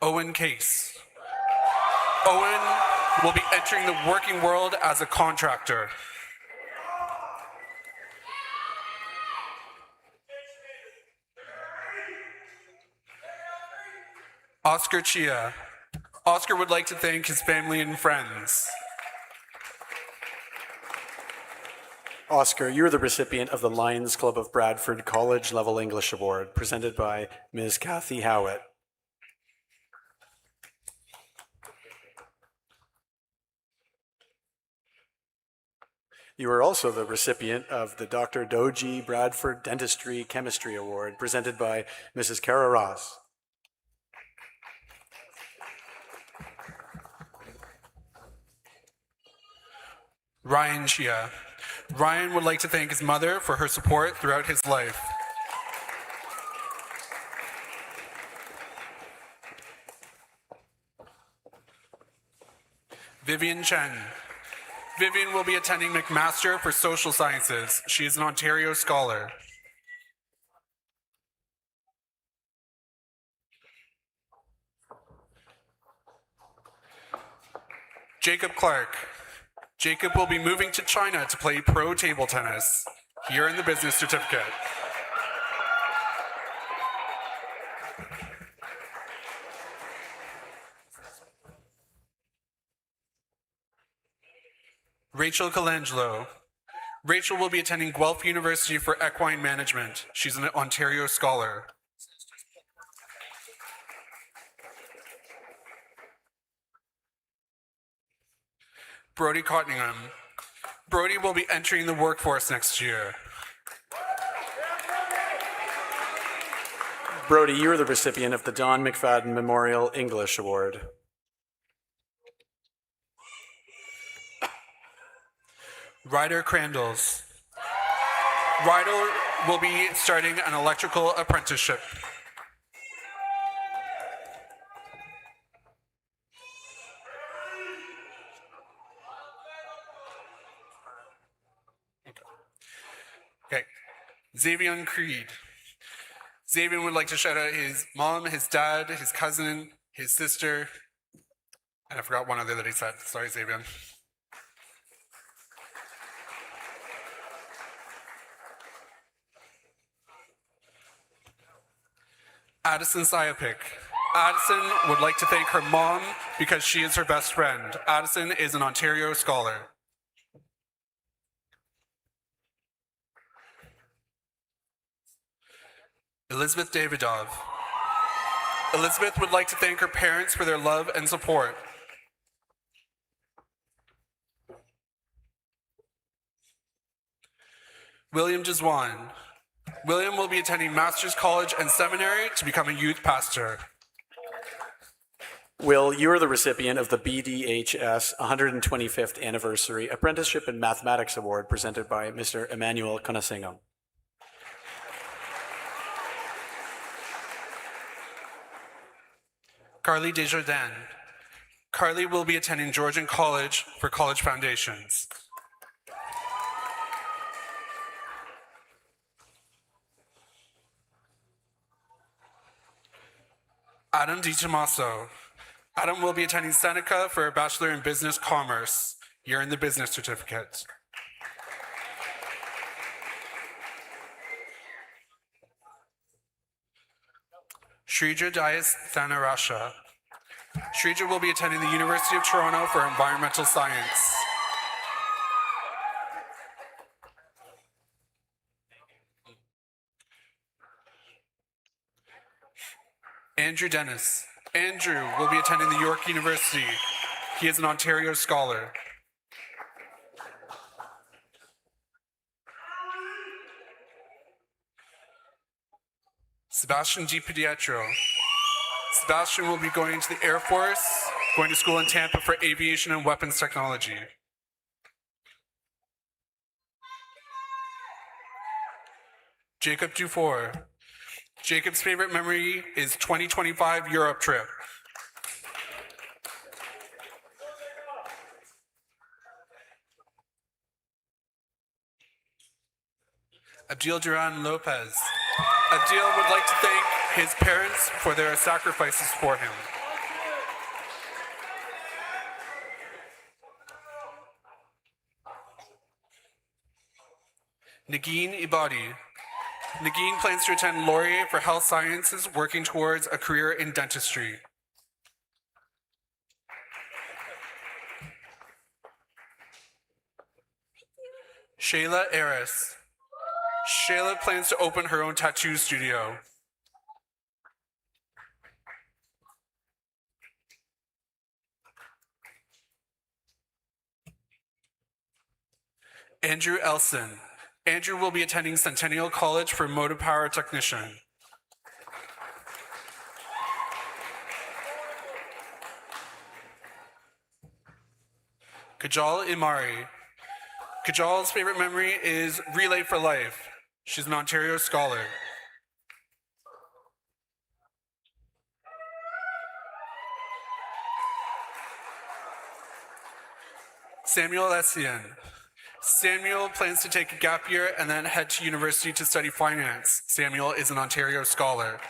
Owen Case. Owen will be entering the working world as a contractor. Oscar Chia. Oscar would like to thank his family and friends. Oscar, you're the recipient of the Lions Club of Bradford College Level English Award, presented by Ms. Kathy Howitt. You are also the recipient of the Dr. Doji Bradford Dentistry Chemistry Award, presented by Mrs. Kara Ross. Ryan Chia. Ryan would like to thank his mother for her support throughout his life. Vivian Chen. Vivian will be attending McMaster for Social Sciences. She is an Ontario Scholar. Jacob Clark. Jacob will be moving to China to play pro table tennis. Here in the business certificate. Rachel Colangelo. Rachel will be attending Guelph University for equine management. She's an Ontario Scholar. Brody Cottingham. Brody will be entering the workforce next year. Brody, you are the recipient of the Don McFadden Memorial English Award. Ryder Crandalls. Ryder will be starting an electrical apprenticeship. Okay, Xavier Creed. Xavier would like to shout out his mom, his dad, his cousin, his sister, and I forgot one other that he said. Sorry, Xavier. Addison Siapic. Addison would like to thank her mom because she is her best friend. Addison is an Ontario scholar. Elizabeth Davidov. Elizabeth would like to thank her parents for their love and support. William Jazwan. William will be attending Master's College and Seminary to become a youth pastor. Will, you are the recipient of the BDHS 125th Anniversary Apprenticeship in Mathematics Award presented by Mr. Emmanuel Conasingam. Carly Desjardins. Carly will be attending Georgian College for College Foundations. Adam DiTomaso. Adam will be attending Seneca for a Bachelor in Business Commerce, year in the business certificate. Sridhar Dias Thanarasha. Sridhar will be attending the University of Toronto for environmental science. Andrew Dennis. Andrew will be attending the York University. He is an Ontario scholar. Sebastian DiPietro. Sebastian will be going to the Air Force, going to school in Tampa for aviation and weapons technology. Jacob Dufour. Jacob's favorite memory is 2025 Europe trip. Abdil Duran Lopez. Abdil would like to thank his parents for their sacrifices for him. Nagin Ibadi. Nagin plans to attend Laurier for Health Sciences, working towards a career in dentistry. Shayla Eris. Shayla plans to open her own tattoo studio. Andrew Elson. Andrew will be attending Centennial College for Motive Power Technician. Kajal Imari. Kajal's favorite memory is Relay for Life. She's an Ontario scholar. Samuel Essien. Samuel plans to take a gap year and then head to university to study finance. Samuel is an Ontario scholar.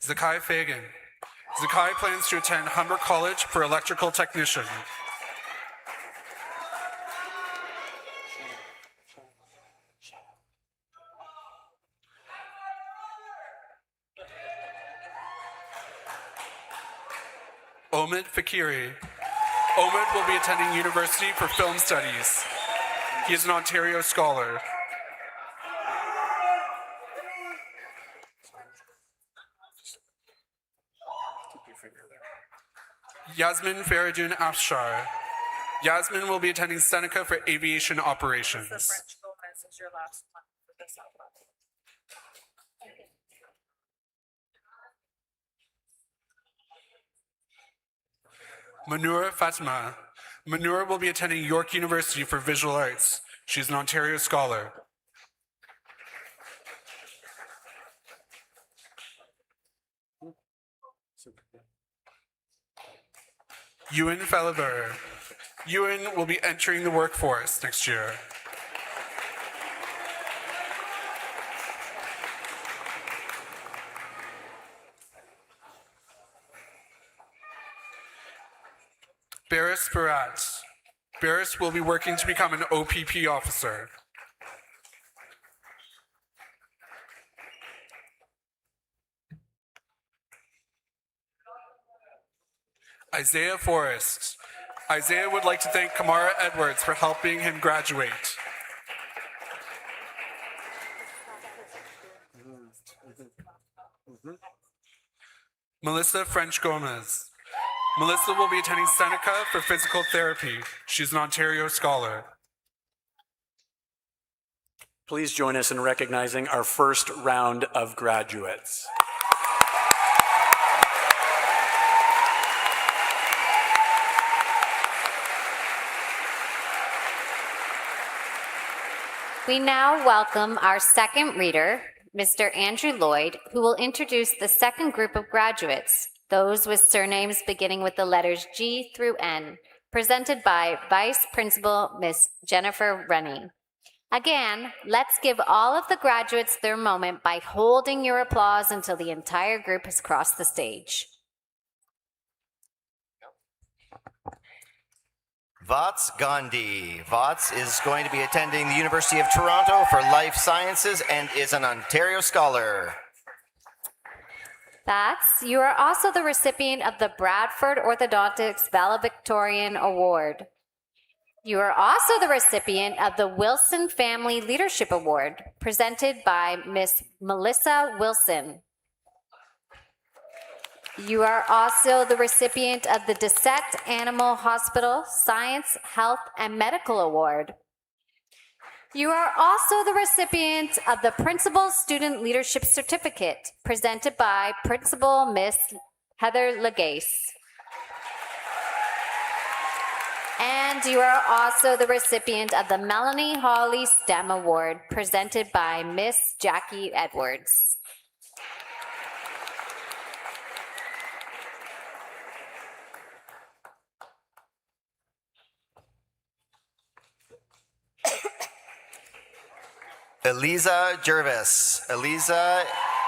Zakai Fagan. Zakai plans to attend Humber College for electrical technician. Omid Fakiri. Omid will be attending University for Film Studies. He is an Ontario scholar. Yasmin Faridun Afshar. Yasmin will be attending Seneca for aviation operations. Manur Fatima. Manur will be attending York University for visual arts. She's an Ontario Scholar. Ewan Feliver. Ewan will be entering the workforce next year. Barris Barat. Barris will be working to become an OPP officer. Isaiah Forrest. Isaiah would like to thank Kamara Edwards for helping him graduate. Melissa French Gomez. Melissa will be attending Seneca for physical therapy. She's an Ontario Scholar. Please join us in recognizing our first round of graduates. We now welcome our second reader, Mr. Andrew Lloyd, who will introduce the second group of graduates, those with surnames beginning with the letters G through N, presented by Vice Principal Ms. Jennifer Rennie. Again, let's give all of the graduates their moment by holding your applause until the entire group has crossed the stage. Vats Gandhi. Vats is going to be attending the University of Toronto for Life Sciences and is an Ontario Scholar. Vats, you are also the recipient of the Bradford Orthodontics Valedictorian Award. You are also the recipient of the Wilson Family Leadership Award, presented by Miss Melissa Wilson. You are also the recipient of the Dissect Animal Hospital Science, Health, and Medical Award. You are also the recipient of the Principal Student Leadership Certificate, presented by Principal Miss Heather Legace. And you are also the recipient of the Melanie Hawley STEM Award, presented by Miss Jackie Edwards. Eliza Jervis. Eliza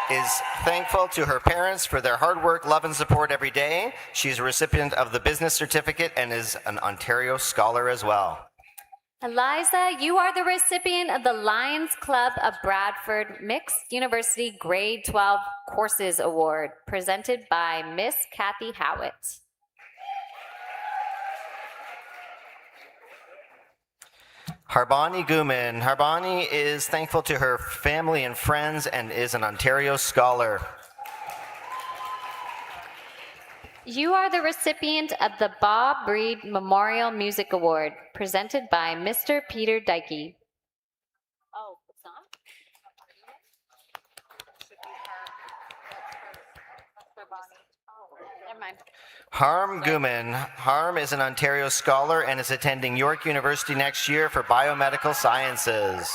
is thankful to her parents for their hard work, love, and support every day. She's a recipient of the Business Certificate and is an Ontario Scholar as well. Eliza, you are the recipient of the Lions Club of Bradford Mixed University Grade 12 Courses Award, presented by Miss Kathy Howitt. Harbani Guman. Harbani is thankful to her family and friends and is an Ontario Scholar. You are the recipient of the Bob Reed Memorial Music Award, presented by Mr. Peter Dykey. Oh, it's not? Never mind. Harm Guman. Harm is an Ontario Scholar and is attending York University next year for Biomedical Sciences.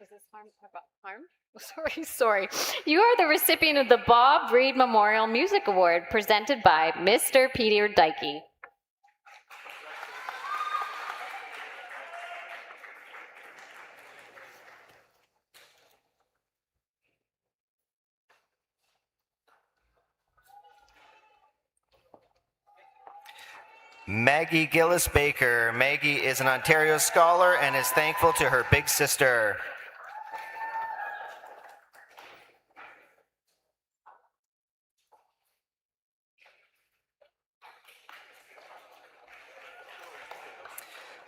Is this Harm? Sorry. You are the recipient of the Bob Reed Memorial Music Award, presented by Mr. Peter Dykey. Maggie Gillis Baker. Maggie is an Ontario Scholar and is thankful to her big sister.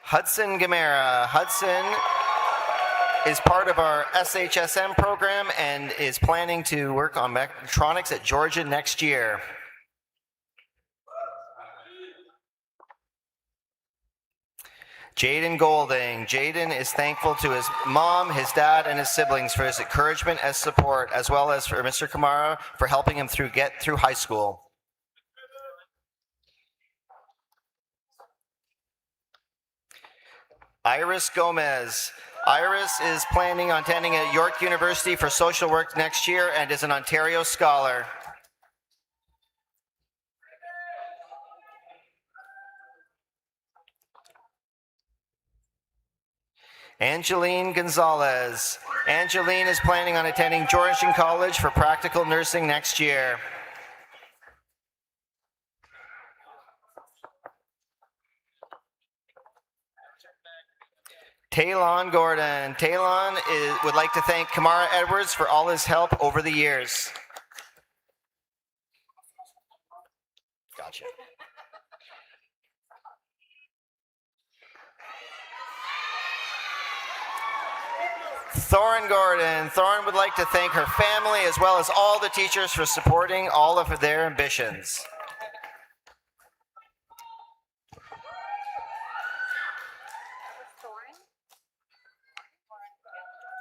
Hudson Gamera. Hudson is part of our SHSM program and is planning to work on mechatronics at Georgia next year. Jaden Golding. Jaden is thankful to his mom, his dad, and his siblings for his encouragement and support, as well as for Mr. Kamara for helping him get through high school. Iris Gomez. Iris is planning on attending at York University for social work next year and is an Ontario Scholar. Angeline Gonzalez. Angeline is planning on attending Georgetown College for practical nursing next year. Talon Gordon. Talon would like to thank Kamara Edwards for all his help over the years. Gotcha. Thorin Gordon. Thorin would like to thank her family as well as all the teachers for supporting all of their ambitions.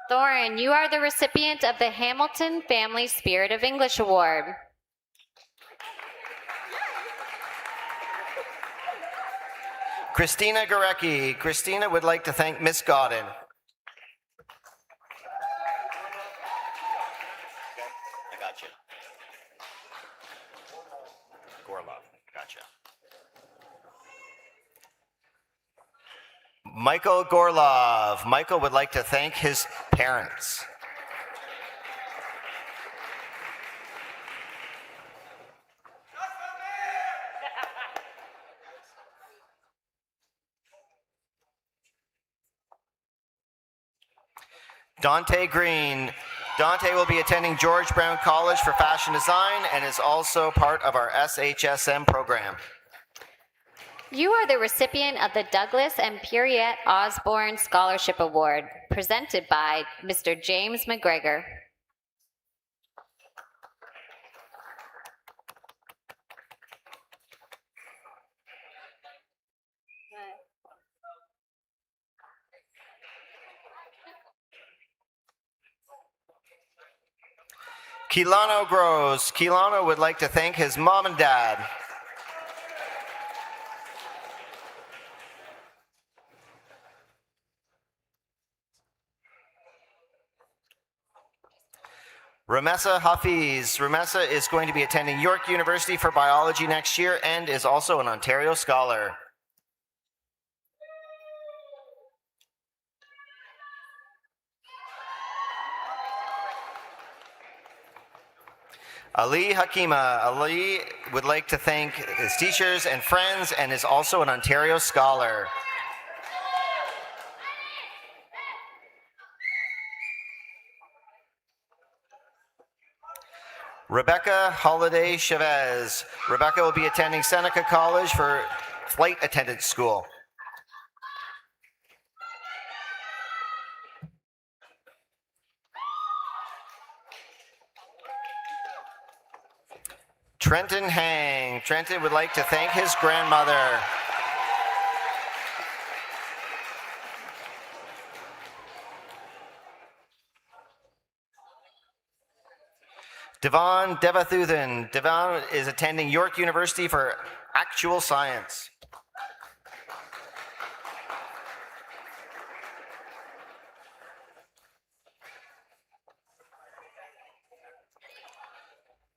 Thorin, you are the recipient of the Hamilton Family Spirit of English Award. Christina Gorecki. Christina would like to thank Miss Godin. I got you. Gorlov. Gotcha. Michael Gorlov. Michael would like to thank his parents. Dante Green. Dante will be attending George Brown College for fashion design and is also part of our SHSM program. You are the recipient of the Douglas and Puriette Osborne Scholarship Award, presented by Mr. James McGregor. Kilano Gross. Kilano would like to thank his mom and dad. Ramessa Hafiz. Ramessa is going to be attending York University for biology next year and is also an Ontario Scholar. Ali Hakima. Ali would like to thank his teachers and friends and is also an Ontario Scholar. Rebecca Holiday Chavez. Rebecca will be attending Seneca College for flight attendant school. Trenton Hang. Trenton would like to thank his grandmother. Devon Devathuthan. Devon is attending York University for actual science.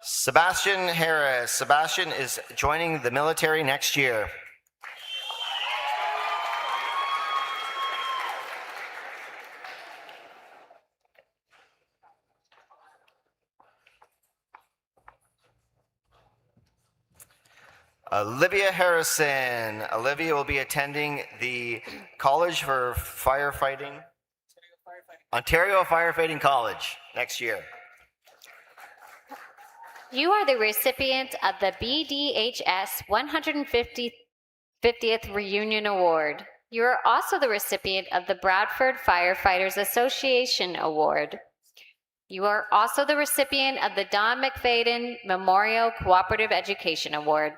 Sebastian Harris. Sebastian is joining the military next year. Olivia Harrison. Olivia will be attending the College for Firefighting, Ontario Firefighting College next year. You are the recipient of the BDHS 150th Reunion Award, You are also the recipient of the Bradford Firefighters Association Award. You are also the recipient of the Don McFadden Memorial Cooperative Education Award.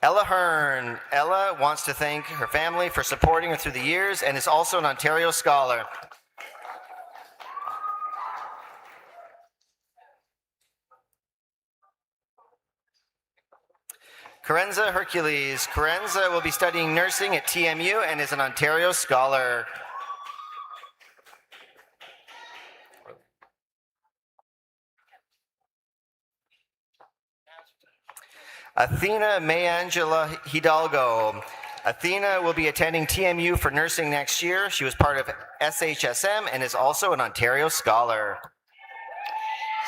Ella Hearn. Ella wants to thank her family for supporting her through the years and is also an Ontario Scholar. Carenza Hercules. Carenza will be studying nursing at TMU and is an Ontario Scholar. Athena Mayangela Hidalgo. Athena will be attending TMU for nursing next year. She was part of SHSM and is also an Ontario Scholar.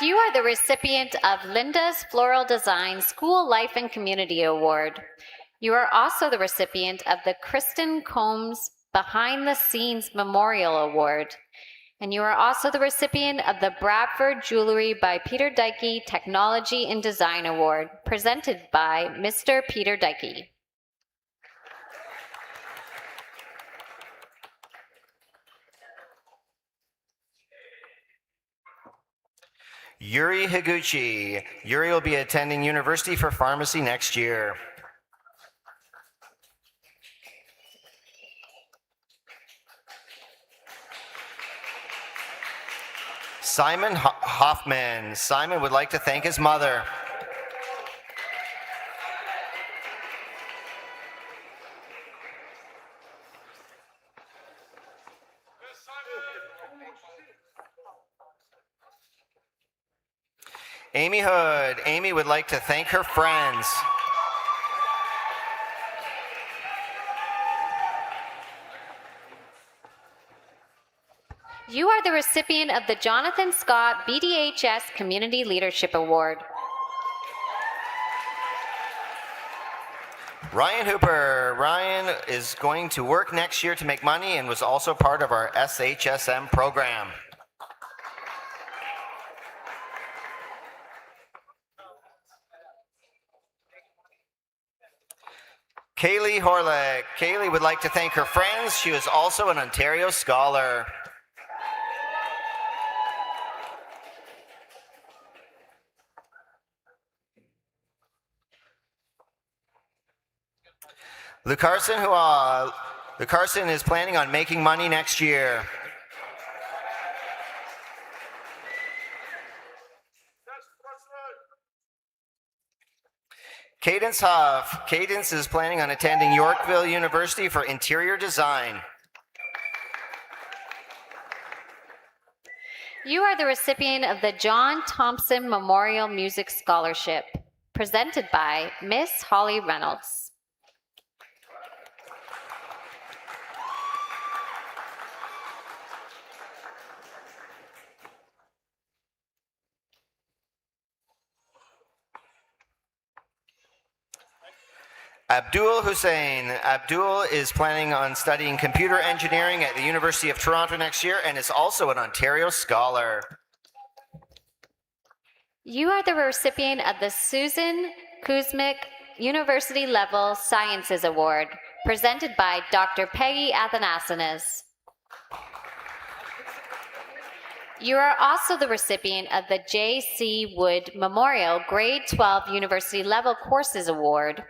You are the recipient of Linda's Floral Design School Life and Community Award. You are also the recipient of the Kristen Combs Behind the Scenes Memorial Award. And you are also the recipient of the Bradford Jewelry by Peter Dykey Technology and Design Award, presented by Mr. Peter Dykey. Yuri Higuchi. Yuri will be attending University for Pharmacy next year. Simon Hoffman. Simon would like to thank his mother. Amy Hood. Amy would like to thank her friends. You are the recipient of the Jonathan Scott BDHS Community Leadership Award. Ryan Hooper. Ryan is going to work next year to make money and was also part of our SHSM program. Kaylee Horlick. Kaylee would like to thank her friends. She was also an Ontario Scholar. Luke Carson is planning on making money next year. Cadence Huff. Cadence is planning on attending Yorkville University for interior design. You are the recipient of the John Thompson Memorial Music Scholarship, presented by Miss Holly Reynolds. Abdul Hussein. Abdul is planning on studying computer engineering at the University of Toronto next year and is also an Ontario Scholar. You are the recipient of the Susan Kuzmic University Level Sciences Award, presented by Dr. Peggy Athanasinas. You are also the recipient of the J.C. Wood Memorial Grade 12 University Level Courses Award.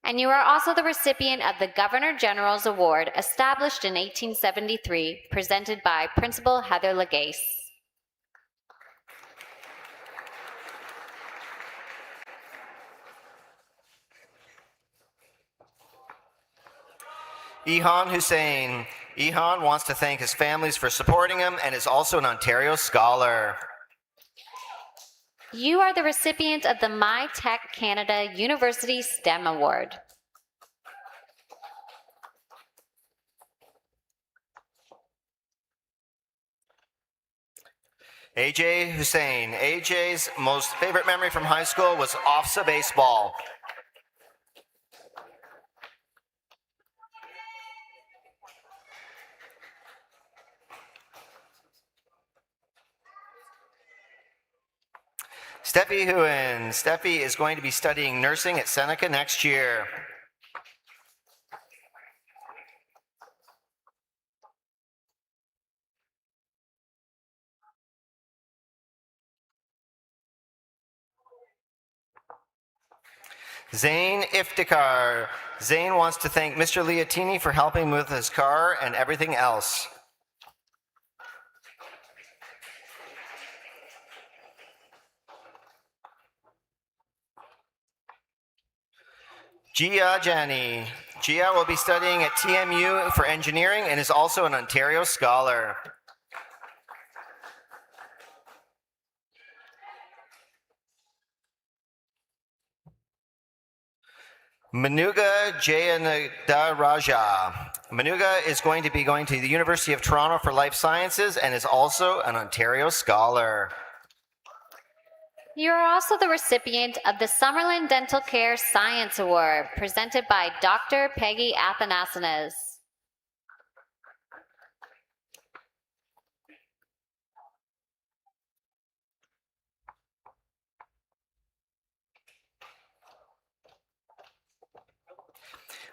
And you are also the recipient of the Governor General's Award, established in 1873, presented by Principal Heather Legace. Ihan Hussein. Ihan wants to thank his families for supporting him and is also an Ontario Scholar. You are the recipient of the My Tech Canada University STEM Award. AJ Hussein. AJ's most favorite memory from high school was OFSA baseball. Steffi Huen. Steffi is going to be studying nursing at Seneca next year. Zane Iftikhar. Zane wants to thank Mr. Liatini for helping with his car and everything else. Gia Jani. Gia will be studying at TMU for engineering and is also an Ontario Scholar. Manuga Jayanagaraja. Manuga is going to be going to the University of Toronto for Life Sciences and is also an Ontario Scholar. You are also the recipient of the Summerlin Dental Care Science Award, presented by Dr. Peggy Athanasides.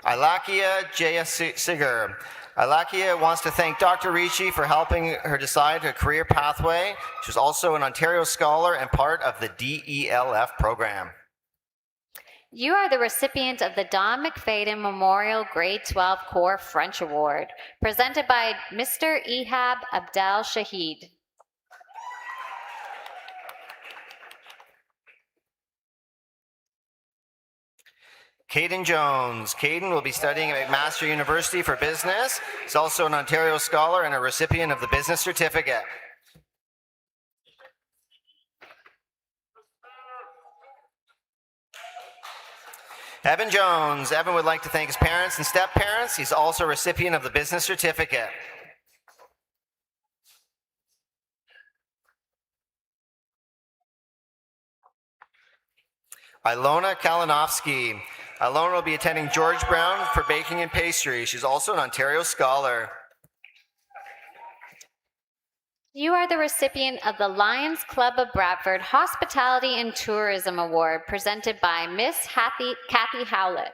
Ilakia Jayasigar. Ilakia wants to thank Dr. Ricci for helping her decide her career pathway. She's also an Ontario Scholar and part of the DELF program. You are the recipient of the Don McFadden Memorial Grade 12 Core French Award, presented by Mr. Ehab Abdel Shahid. Caden Jones. Caden will be studying at McMaster University for Business. He's also an Ontario Scholar and a recipient of the Business Certificate. Evan Jones. Evan would like to thank his parents and step-parents. He's also a recipient of the Business Certificate. Ilona Kalinowski. Ilona will be attending George Brown for baking and pastry. She's also an Ontario Scholar. You are the recipient of the Lions Club of Bradford Hospitality and Tourism Award, presented by Miss Kathy Howlett.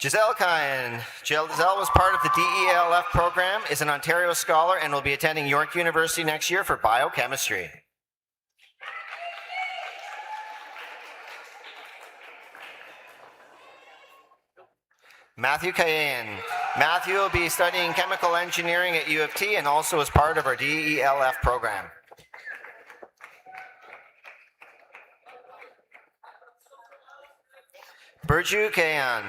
Giselle Kine. Giselle was part of the DELF program, is an Ontario Scholar, and will be attending York University next year for biochemistry. Matthew Cayenne. Matthew will be studying chemical engineering at U of T and also is part of our DELF program. Burju Kayan.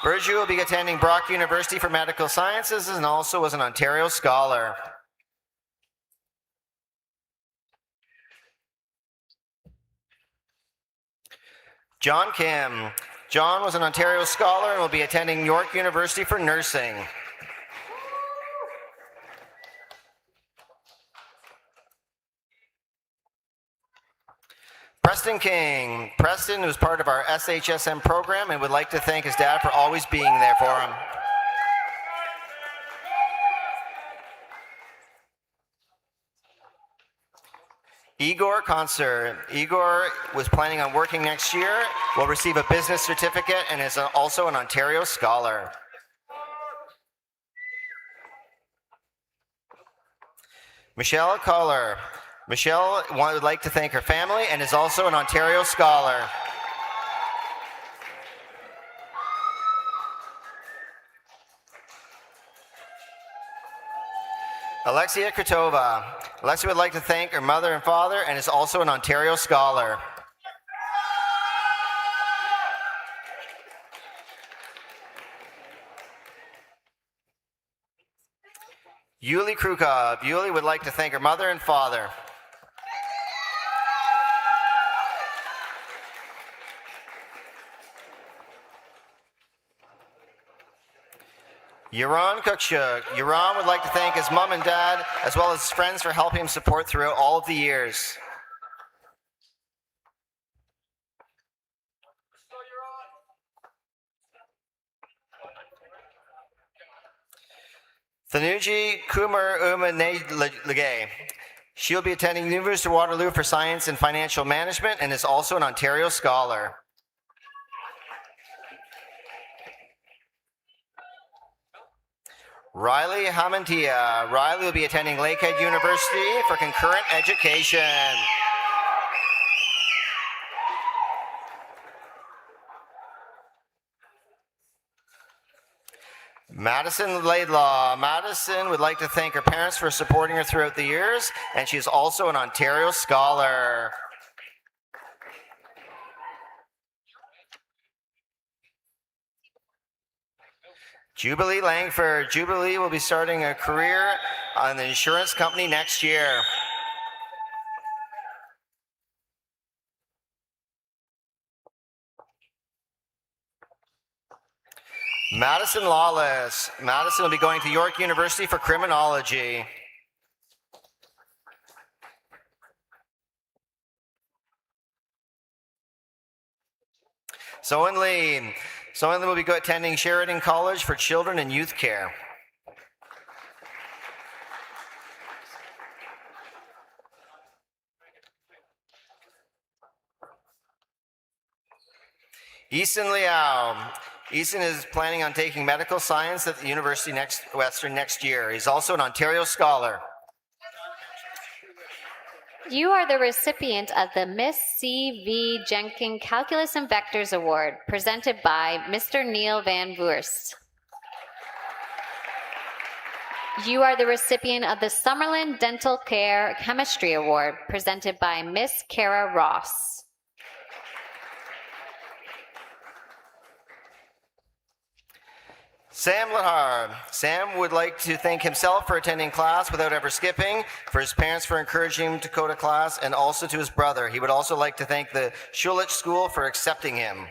Burju will be attending Brock University for Medical Sciences and also is an Ontario Scholar. John Kim. John was an Ontario Scholar and will be attending York University for Nursing. Preston King. Preston was part of our SHSM program and would like to thank his dad for always being there for him. Igor Concert. Igor was planning on working next year, will receive a business certificate, and is also an Ontario Scholar. Michelle Kohler. Michelle would like to thank her family and is also an Ontario Scholar. Alexia Kratova. Alexia would like to thank her mother and father and is also an Ontario Scholar. Yuli Krukov. Yuli would like to thank her mother and father. Yaron Kukshuk. Yaron would like to thank his mom and dad, as well as his friends for helping him support throughout all of the years. Thanuji Kumar Umanegay. She'll be attending the University of Waterloo for Science and Financial Management and is also an Ontario Scholar. Riley Hamantia. Riley will be attending Lakehead University for concurrent education. Madison Laidlaw. Madison would like to thank her parents for supporting her throughout the years, and she is also an Ontario Scholar. Jubilee Langford. Jubilee will be starting a career on the insurance company next year. Madison Lawless. Madison will be going to York University for criminology. Soen Lee. Soen Lee will be attending Sheridan College for Children and Youth Care. Eason Liao. Eason is planning on taking medical science at the University Western next year. He's also an Ontario Scholar. You are the recipient of the Miss C.V. Jenkins Calculus and Vectors Award, presented by Mr. Neil Van Voorst. You are the recipient of the Summerlin Dental Care Chemistry Award, presented by Miss Kara Ross. Sam Lahar. Sam would like to thank himself for attending class without ever skipping, for his parents for encouraging him to go to class, and also to his brother. He would also like to thank the Schulich School for accepting him.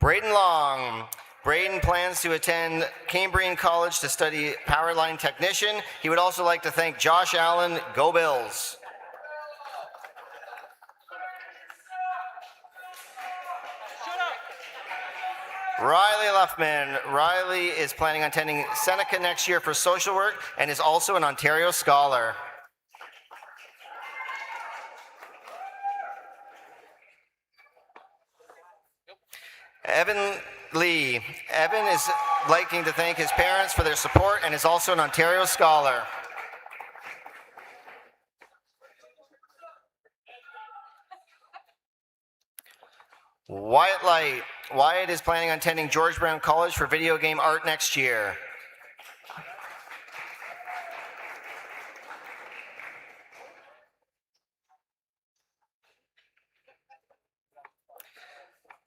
Braden Long. Braden plans to attend Cambrian College to study power line technician. He would also like to thank Josh Allen. Go Bills. Riley Luffman. Riley is planning on attending Seneca next year for social work and is also an Ontario Scholar. Evan Lee. Evan is liking to thank his parents for their support and is also an Ontario Scholar. Wyatt Light. Wyatt is planning on attending George Brown College for video game art next year.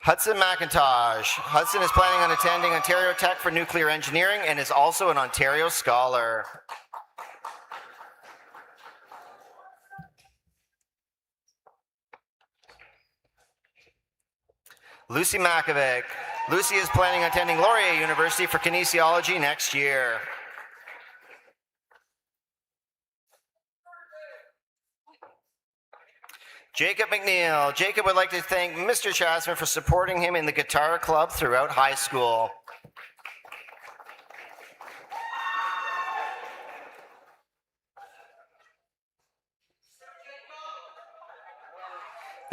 Hudson McIntosh. Hudson is planning on attending Ontario Tech for nuclear engineering and is also an Ontario Scholar. Lucy Makovic. Lucy is planning on attending Laurier University for kinesiology next year. Jacob McNeil. Jacob would like to thank Mr. Chasman for supporting him in the guitar club throughout high school.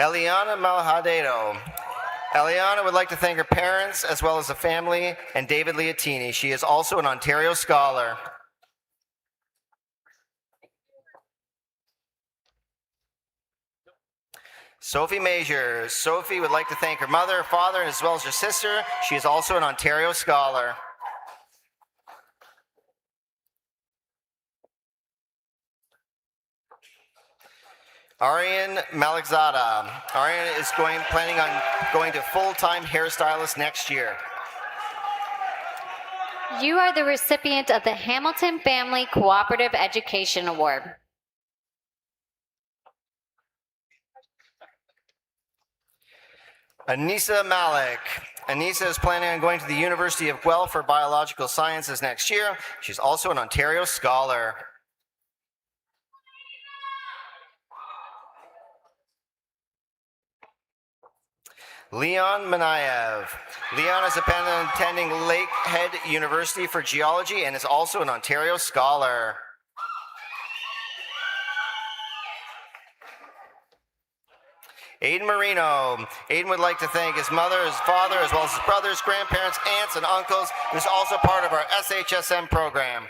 Eliana Malhadado. Eliana would like to thank her parents as well as the family and David Liatini. She is also an Ontario Scholar. Sophie Major. Sophie would like to thank her mother, father, as well as her sister. She is also an Ontario Scholar. Arian Malakzada. Arian is planning on going to full-time hairstylist next year. You are the recipient of the Hamilton Family Cooperative Education Award. Anissa Malik. Anissa is planning on going to the University of Guelph for biological sciences next year. She's also an Ontario Scholar. Leon Manayev. Leon is attending Lakehead University for geology and is also an Ontario Scholar. Aiden Marino. Aiden would like to thank his mother, his father, as well as his brothers, grandparents, aunts, and uncles, who's also part of our SHSM program.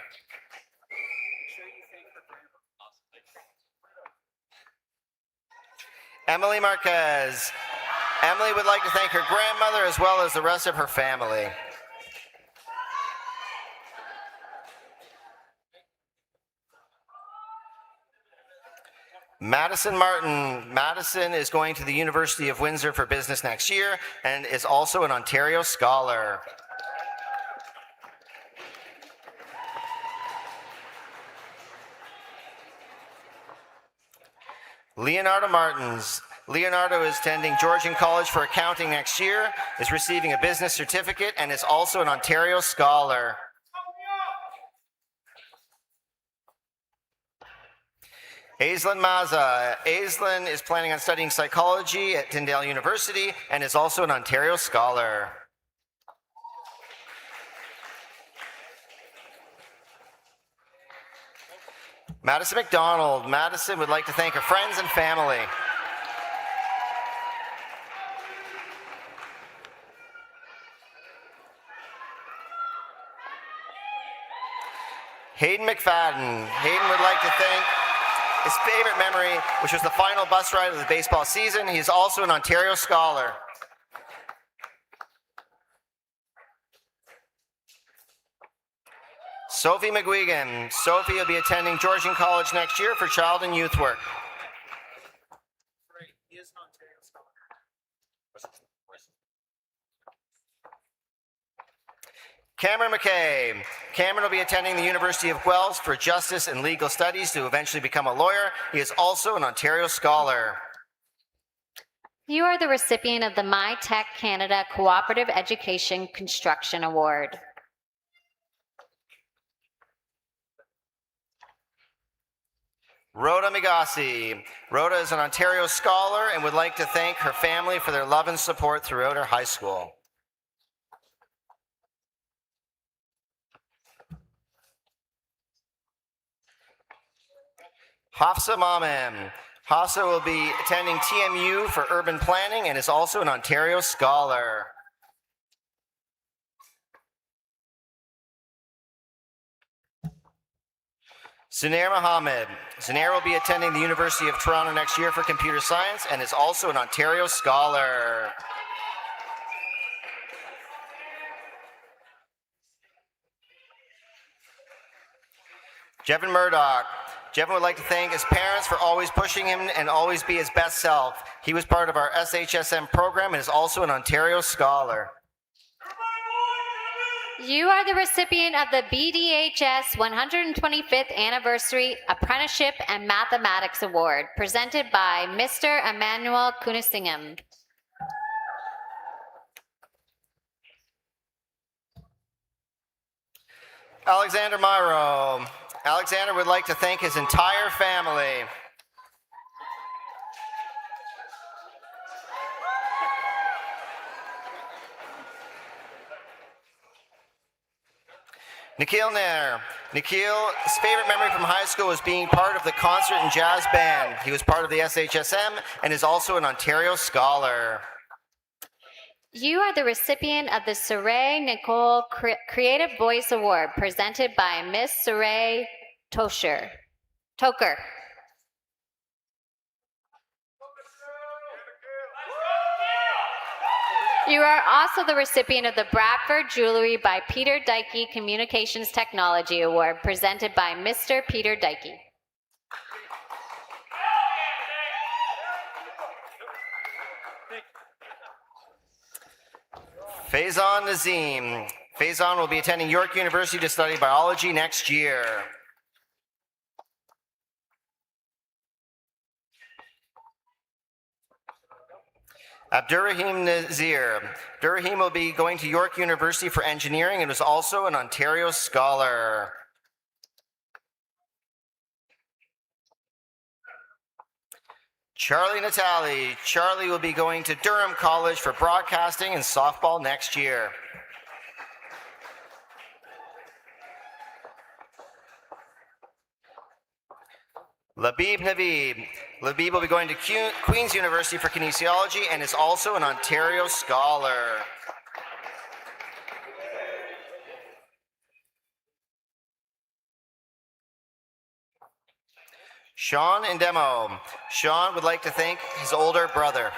Emily Marquez. Emily would like to thank her grandmother as well as the rest of her family. Madison Martin. Madison is going to the University of Windsor for business next year and is also an Ontario Scholar. Leonardo Martins. Leonardo is attending Georgian College for accounting next year, is receiving a business certificate, and is also an Ontario Scholar. Aislinn Maza. Aislinn is planning on studying psychology at Tyndale University and is also an Ontario Scholar. Madison McDonald. Madison would like to thank her friends and family. Hayden McFadden. Hayden would like to thank his favorite memory, which was the final bus ride of the baseball season. He is also an Ontario Scholar. Sophie McGuigan. Sophie will be attending Georgian College next year for child and youth work. Cameron McKay. Cameron will be attending the University of Guelph for justice and legal studies to eventually become a lawyer. He is also an Ontario Scholar. You are the recipient of the My Tech Canada Cooperative Education Construction Award. Rhoda Migasi. Rhoda is an Ontario Scholar and would like to thank her family for their love and support throughout her high school. Hafsa Mamam. Hafsa will be attending TMU for urban planning and is also an Ontario Scholar. Zunair Mohammed. Zunair will be attending the University of Toronto next year for computer science and is also an Ontario Scholar. Jevin Murdoch. Jevin would like to thank his parents for always pushing him and always be his best self. He was part of our SHSM program and is also an Ontario Scholar. You are the recipient of the BDHS 125th Anniversary Apprenticeship and Mathematics Award, presented by Mr. Emmanuel Kunisingam. Alexander Myro. Alexander would like to thank his entire family. Nikhil Nair. Nikhil's favorite memory from high school was being part of the concert and jazz band. He was part of the SHSM and is also an Ontario Scholar. You are the recipient of the Saray Nicole Creative Voice Award, presented by Miss Saray Toker. You are also the recipient of the Bradford Jewelry by Peter Dykey Communications Technology Award, presented by Mr. Peter Dykey. Faizan Nazim. Faizan will be attending York University to study biology next year. Abdurrahim Nazir. Abdurrahim will be going to York University for engineering and is also an Ontario Scholar. Charlie Natali. Charlie will be going to Durham College for broadcasting and softball next year. Labib Naveed. Labib will be going to Queen's University for kinesiology and is also an Ontario Scholar. Sean Indemo. Sean would like to thank his older brother.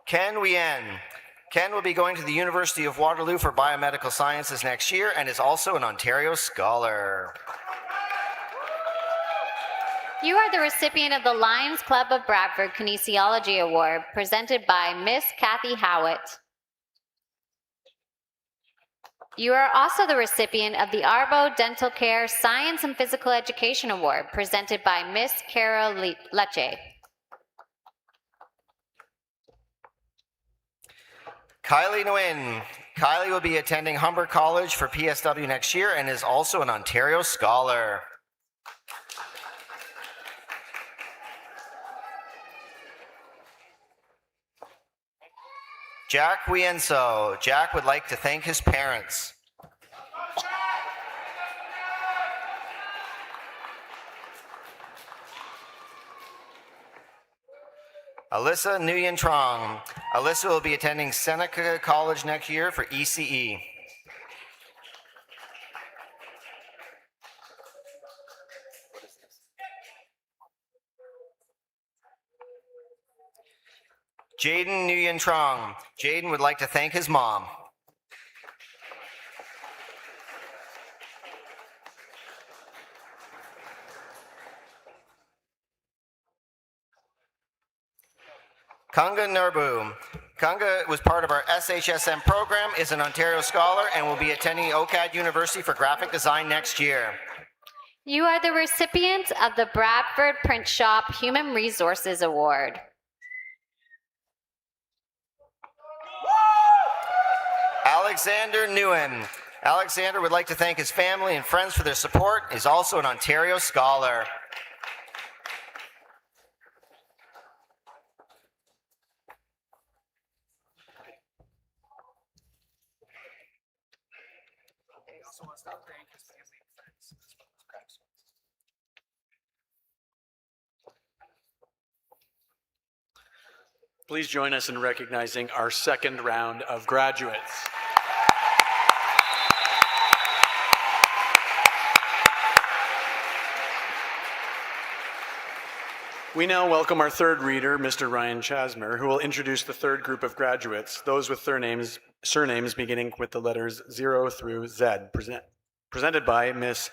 Ken Wien. Ken will be going to the University of Waterloo for biomedical sciences next year and is also an Ontario Scholar. You are the recipient of the Lions Club of Bradford Kinesiology Award, presented by Miss Kathy Howitt. You are also the recipient of the Arbo Dental Care Science and Physical Education Award, presented by Miss Cara Leche. Kylie Nguyen. Kylie will be attending Humber College for PSW next year and is also an Ontario Scholar. Jack Wienso. Jack would like to thank his parents. Alyssa Nguyen Trong. Alyssa will be attending Seneca College next year for ECE. Jaden Nguyen Trong. Jaden would like to thank his mom. Kunga Nurbu. Kunga was part of our SHSM program, is an Ontario Scholar, and will be attending OCAD University for graphic design next year. You are the recipient of the Bradford Print Shop Human Resources Award. Alexander Nguyen. Alexander would like to thank his family and friends for their support. He's also an Ontario Scholar. Please join us in recognizing our second round of graduates. We now welcome our third reader, Mr. Ryan Chasmer, who will introduce the third group of graduates, those with surnames beginning with the letters 0 through Z, presented by Miss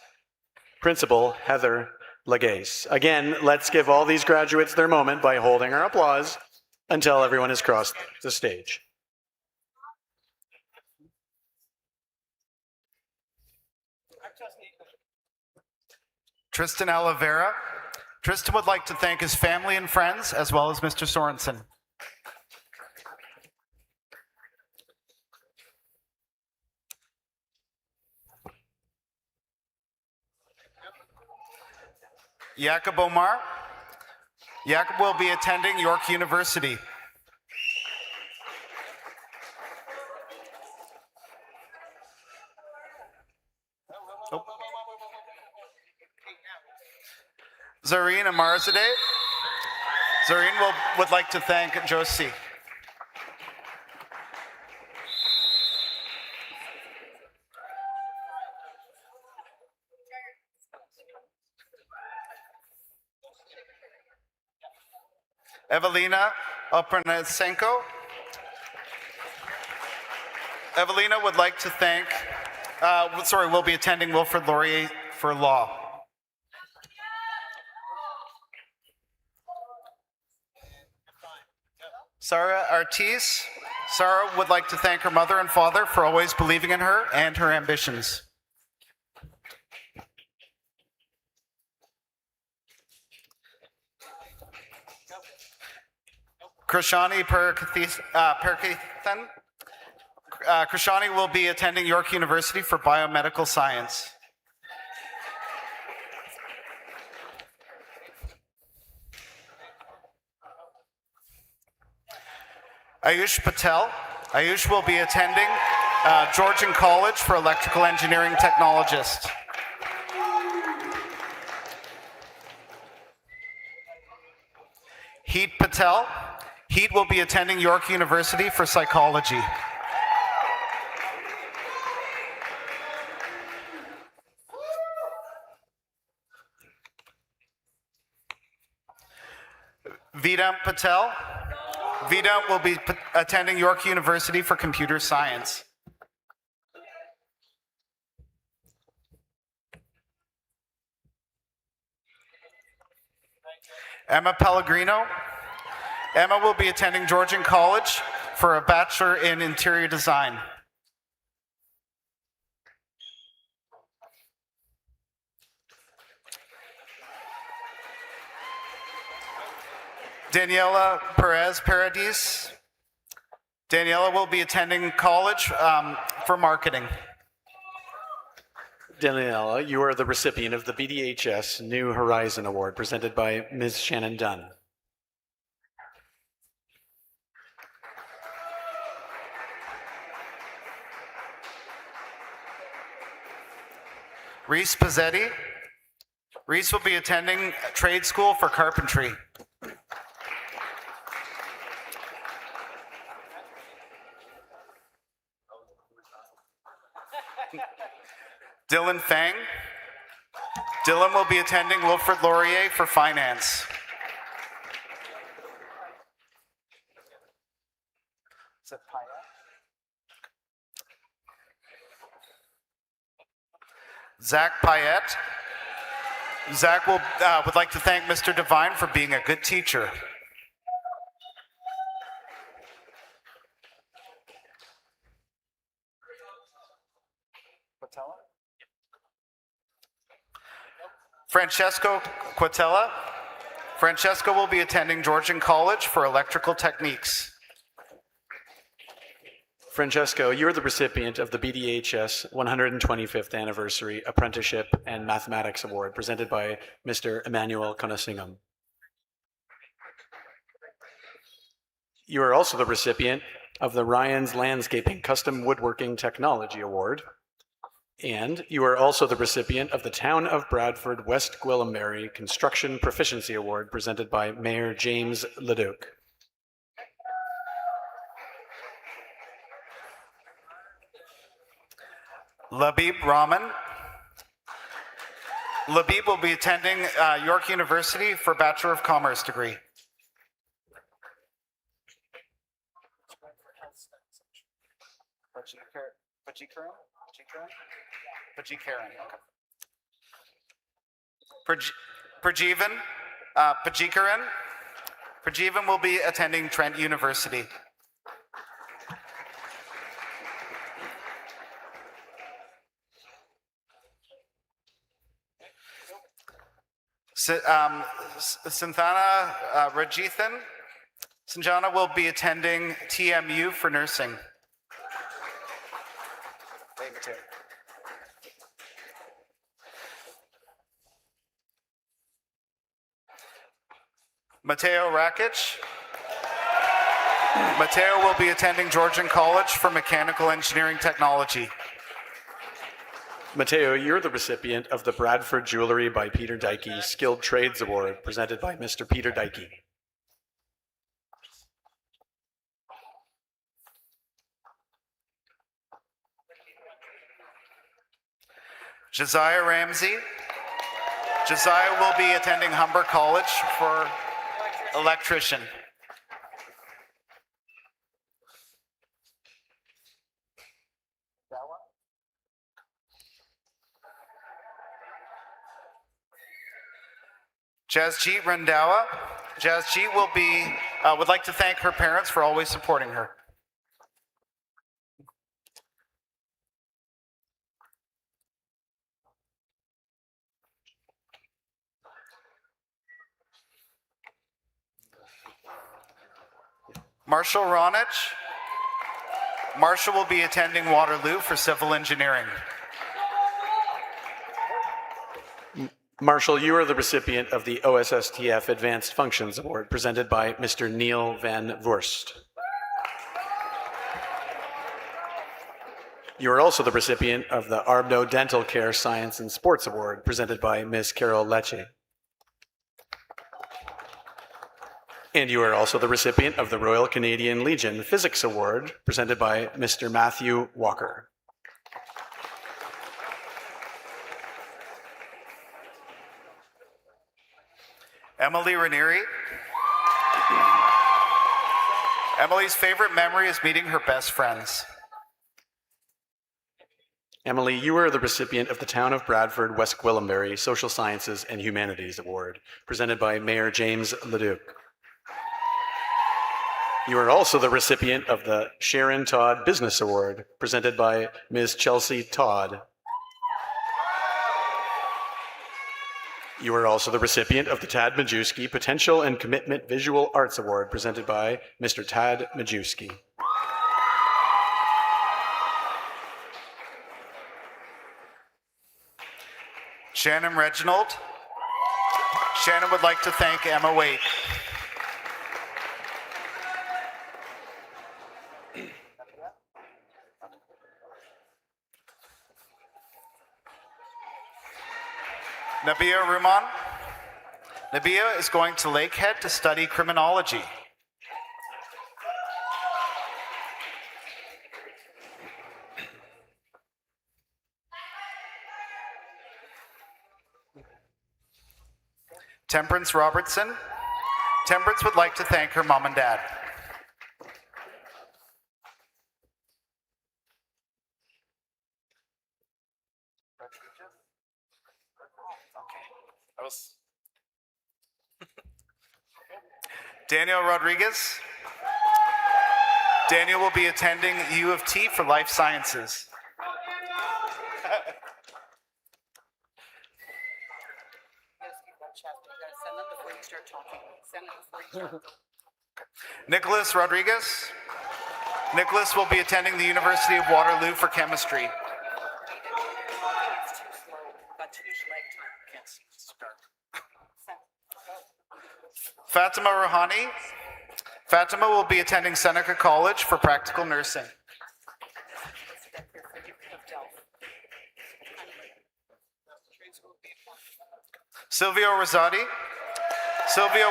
Principal Heather Lagace. Again, let's give all these graduates their moment by holding our applause until everyone has crossed the stage. Tristan Oliveira. Tristan would like to thank his family and friends, as well as Mr. Sorensen. Jakob Omar. Jakob will be attending York University. Zareen Amarzadeh. Zareen would like to thank Josie. Evelina Opranasenko. Evelina would like to thank, will be attending Wilfrid Laurier for law. Sarah Artis. Sarah would like to thank her mother and father for always believing in her and her ambitions. Krishani Perkathan. Krishani will be attending York University for biomedical science. Ayush Patel. Ayush will be attending Georgian College for electrical engineering technologist. Heat Patel. Heat will be attending York University for psychology. Vedant Patel. Vedant will be attending York University for computer science. Emma Pellegrino. Emma will be attending Georgian College for a Bachelor in Interior Design. Daniela Perez Paradis. Daniela will be attending college for marketing. Daniela, you are the recipient of the BDHS New Horizon Award presented by Ms. Shannon Dunn. Reese Pizzetti. Reese will be attending trade school for carpentry. Dylan Fang. Dylan will be attending Wilfrid Laurier for finance. Is it Payette? Zach Payette. Zach would like to thank Mr. Devine for being a good teacher. Francesco Quatella. Francesco will be attending Georgian College for electrical techniques. Francesco, you are the recipient of the BDHS 125th Anniversary Apprenticeship and Mathematics Award presented by Mr. Emmanuel Konasingham. You are also the recipient of the Ryan's Landscaping Custom Woodworking Technology Award. And you are also the recipient of the Town of Bradford West Gwillimbury Construction Proficiency Award presented by Mayor James Leduc. Labib Rahman. Labib will be attending York University for Bachelor of Commerce degree. Prajeevan Pajikaran. Prajeevan will be attending Trent University. Santhana Rajithan. Sanjana will be attending TMU for nursing. Mateo Rakic. Mateo will be attending Georgian College for Mechanical Engineering Technology. Mateo, you're the recipient of the Bradford Jewelry by Peter Dykey Skilled Trades Award presented by Mr. Peter Dykey. Josiah Ramsey. Josiah will be attending Humber College for electrician. Jasjeet Randawa. Jasjeet would like to thank her parents for always supporting her. Marshall Ronich. Marsha will be attending Waterloo for civil engineering. Marshall, you are the recipient of the OSSTF Advanced Functions Award presented by Mr. Neil Van Voorst. You are also the recipient of the Arbno Dental Care Science and Sports Award presented by Ms. Carol Lecce. And you are also the recipient of the Royal Canadian Legion Physics Award presented by Mr. Matthew Walker. Emily Ranieri. Emily's favorite memory is meeting her best friends. Emily, you are the recipient of the Town of Bradford West Gwillimbury Social Sciences and Humanities Award presented by Mayor James Leduc. You are also the recipient of the Sharon Todd Business Award presented by Ms. Chelsea Todd. You are also the recipient of the Tad Majewski Potential and Commitment Visual Arts Award presented by Mr. Tad Majewski. Shannon Reginald. Shannon would like to thank Emma Waite. Nabia Ruman. Nabia is going to Lakehead to study criminology. Temperance Robertson. Temperance would like to thank her mom and dad. Daniel Rodriguez. Daniel will be attending U of T for Life Sciences. Nicholas Rodriguez. Nicholas will be attending the University of Waterloo for chemistry. Fatima Rohani. Fatima will be attending Seneca College for practical nursing. Silvio Rosati. Silvio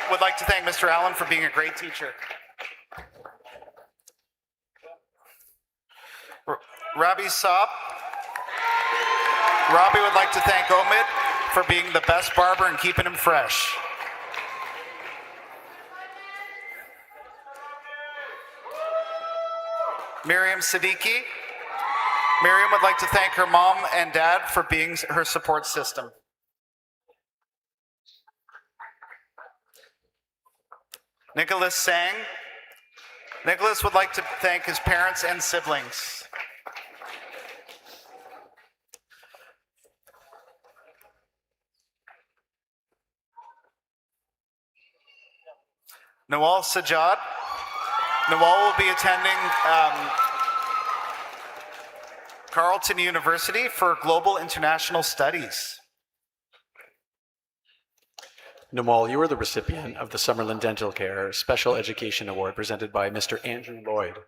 would like to thank Mr. Allen for being a great teacher. Rabi Saab. Robbie would like to thank Omid for being the best barber and keeping him fresh. Miriam Siddiqui. Miriam would like to thank her mom and dad for being her support system. Nicholas Sang. Nicholas would like to thank his parents and siblings. Nawal Sajjad. Nawal will be attending Carleton University for Global International Studies. Nawal, you are the recipient of the Summerlin Dental Care Special Education Award presented by Mr. Andrew Lloyd.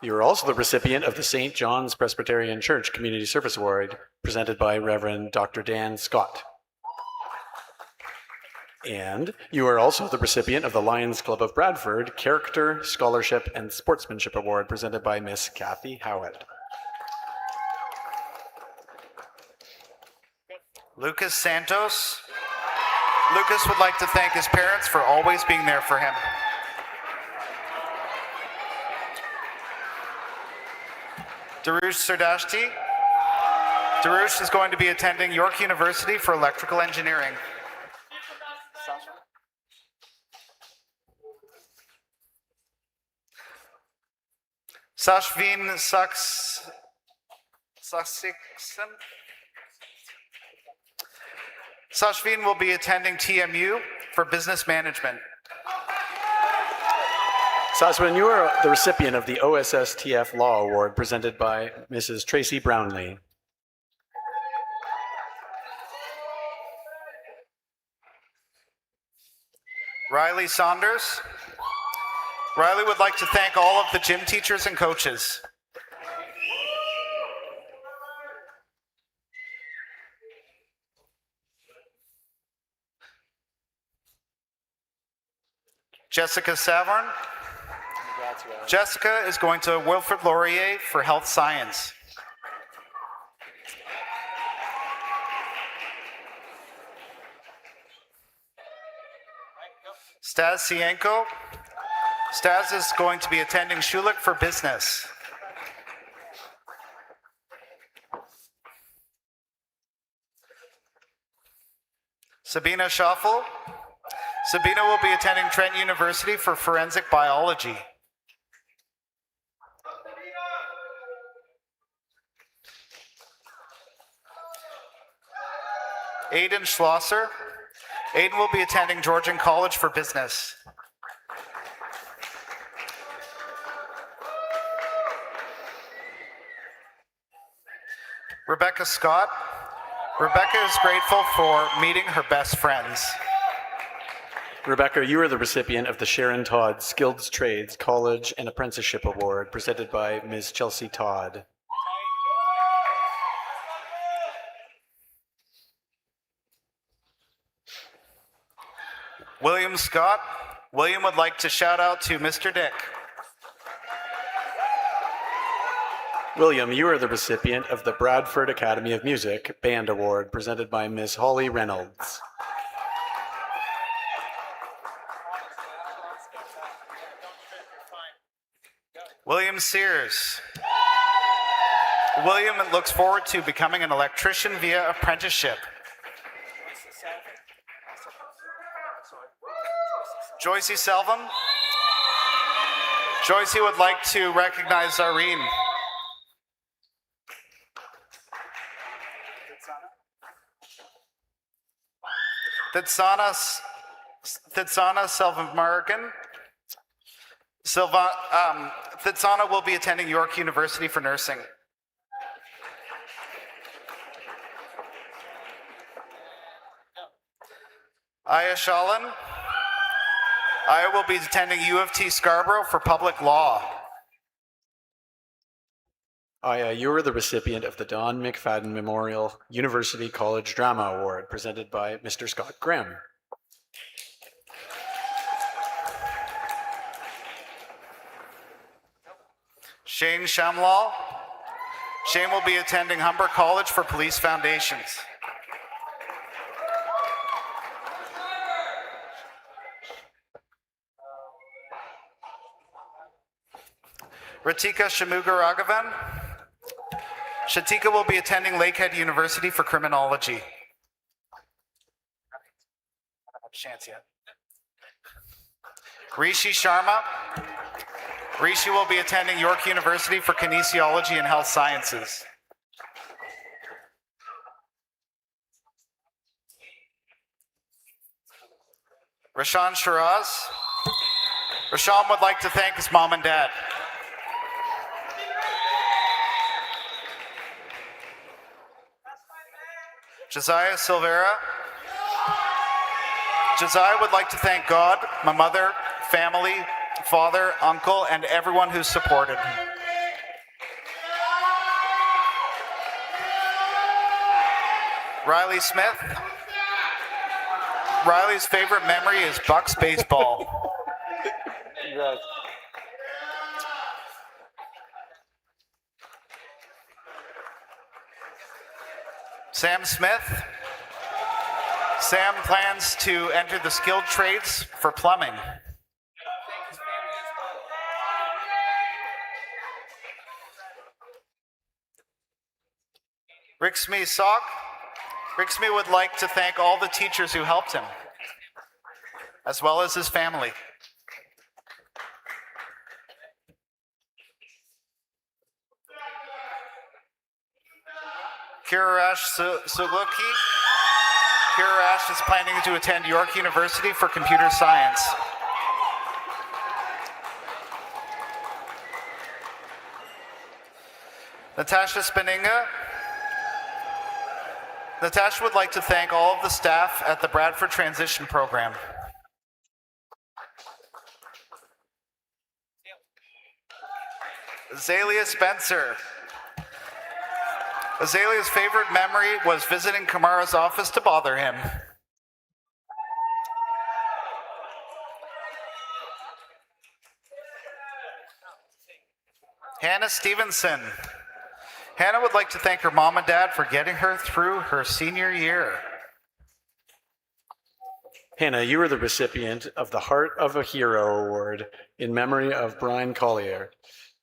You are also the recipient of the St. John's Presbyterian Church Community Service Award presented by Reverend Dr. Dan Scott. And you are also the recipient of the Lions Club of Bradford Character, Scholarship, and Sportsmanship Award presented by Miss Kathy Howitt. Lucas Santos. Lucas would like to thank his parents for always being there for him. Darush Sardashti. Darush is going to be attending York University for electrical engineering. Sashvin Saksikson. Sashvin will be attending TMU for business management. Saswin, you are the recipient of the OSSTF Law Award presented by Mrs. Tracy Brownlee. Riley Saunders. Riley would like to thank all of the gym teachers and coaches. Jessica Savern. Jessica is going to Wilfrid Laurier for health science. Stas Sienko. Stas is going to be attending Schulich for business. Sabina Schaffel. Sabina will be attending Trent University for forensic biology. Aiden Schlosser. Aiden will be attending Georgian College for business. Rebecca Scott. Rebecca is grateful for meeting her best friends. Rebecca, you are the recipient of the Sharon Todd Skilled Trades College and Apprenticeship Award presented by Ms. Chelsea Todd. William Scott. William would like to shout out to Mr. Dick. William, you are the recipient of the Bradford Academy of Music Band Award presented by Ms. Holly Reynolds. William Sears. William looks forward to becoming an electrician via apprenticeship. Joycey Selvin. Joycey would like to recognize Zareen. Thitsana Selva-American. Thitsana will be attending York University for nursing. Aya Shalin. Aya will be attending U of T Scarborough for public law. Aya, you are the recipient of the Don McFadden Memorial University College Drama Award presented by Mr. Scott Grimm. Shane Shamlal. Shane will be attending Humber College for Police Foundations. Ratika Shamugaragavan. Shatika will be attending Lakehead University for criminology. I don't have a chance yet. Rishi Sharma. Rishi will be attending York University for kinesiology and health sciences. Rashan Shiraz. Rashan would like to thank his mom and dad. Josiah Silvera. Josiah would like to thank God, my mother, family, father, uncle, and everyone who's supported. Riley Smith. Riley's favorite memory is Bucks baseball. Sam Smith. Sam plans to enter the skilled trades for plumbing. Rixmi Sock. Rixmi would like to thank all the teachers who helped him, as well as his family. Kirarash Suluki. Kirarash is planning to attend York University for computer science. Natasha Spaninga. Natasha would like to thank all of the staff at the Bradford Transition Program. Azalea Spencer. Azalea's favorite memory was visiting Kamara's office to bother him. Hannah Stevenson. Hannah would like to thank her mom and dad for getting her through her senior year. Hannah, you are the recipient of the Heart of a Hero Award in memory of Brian Collier,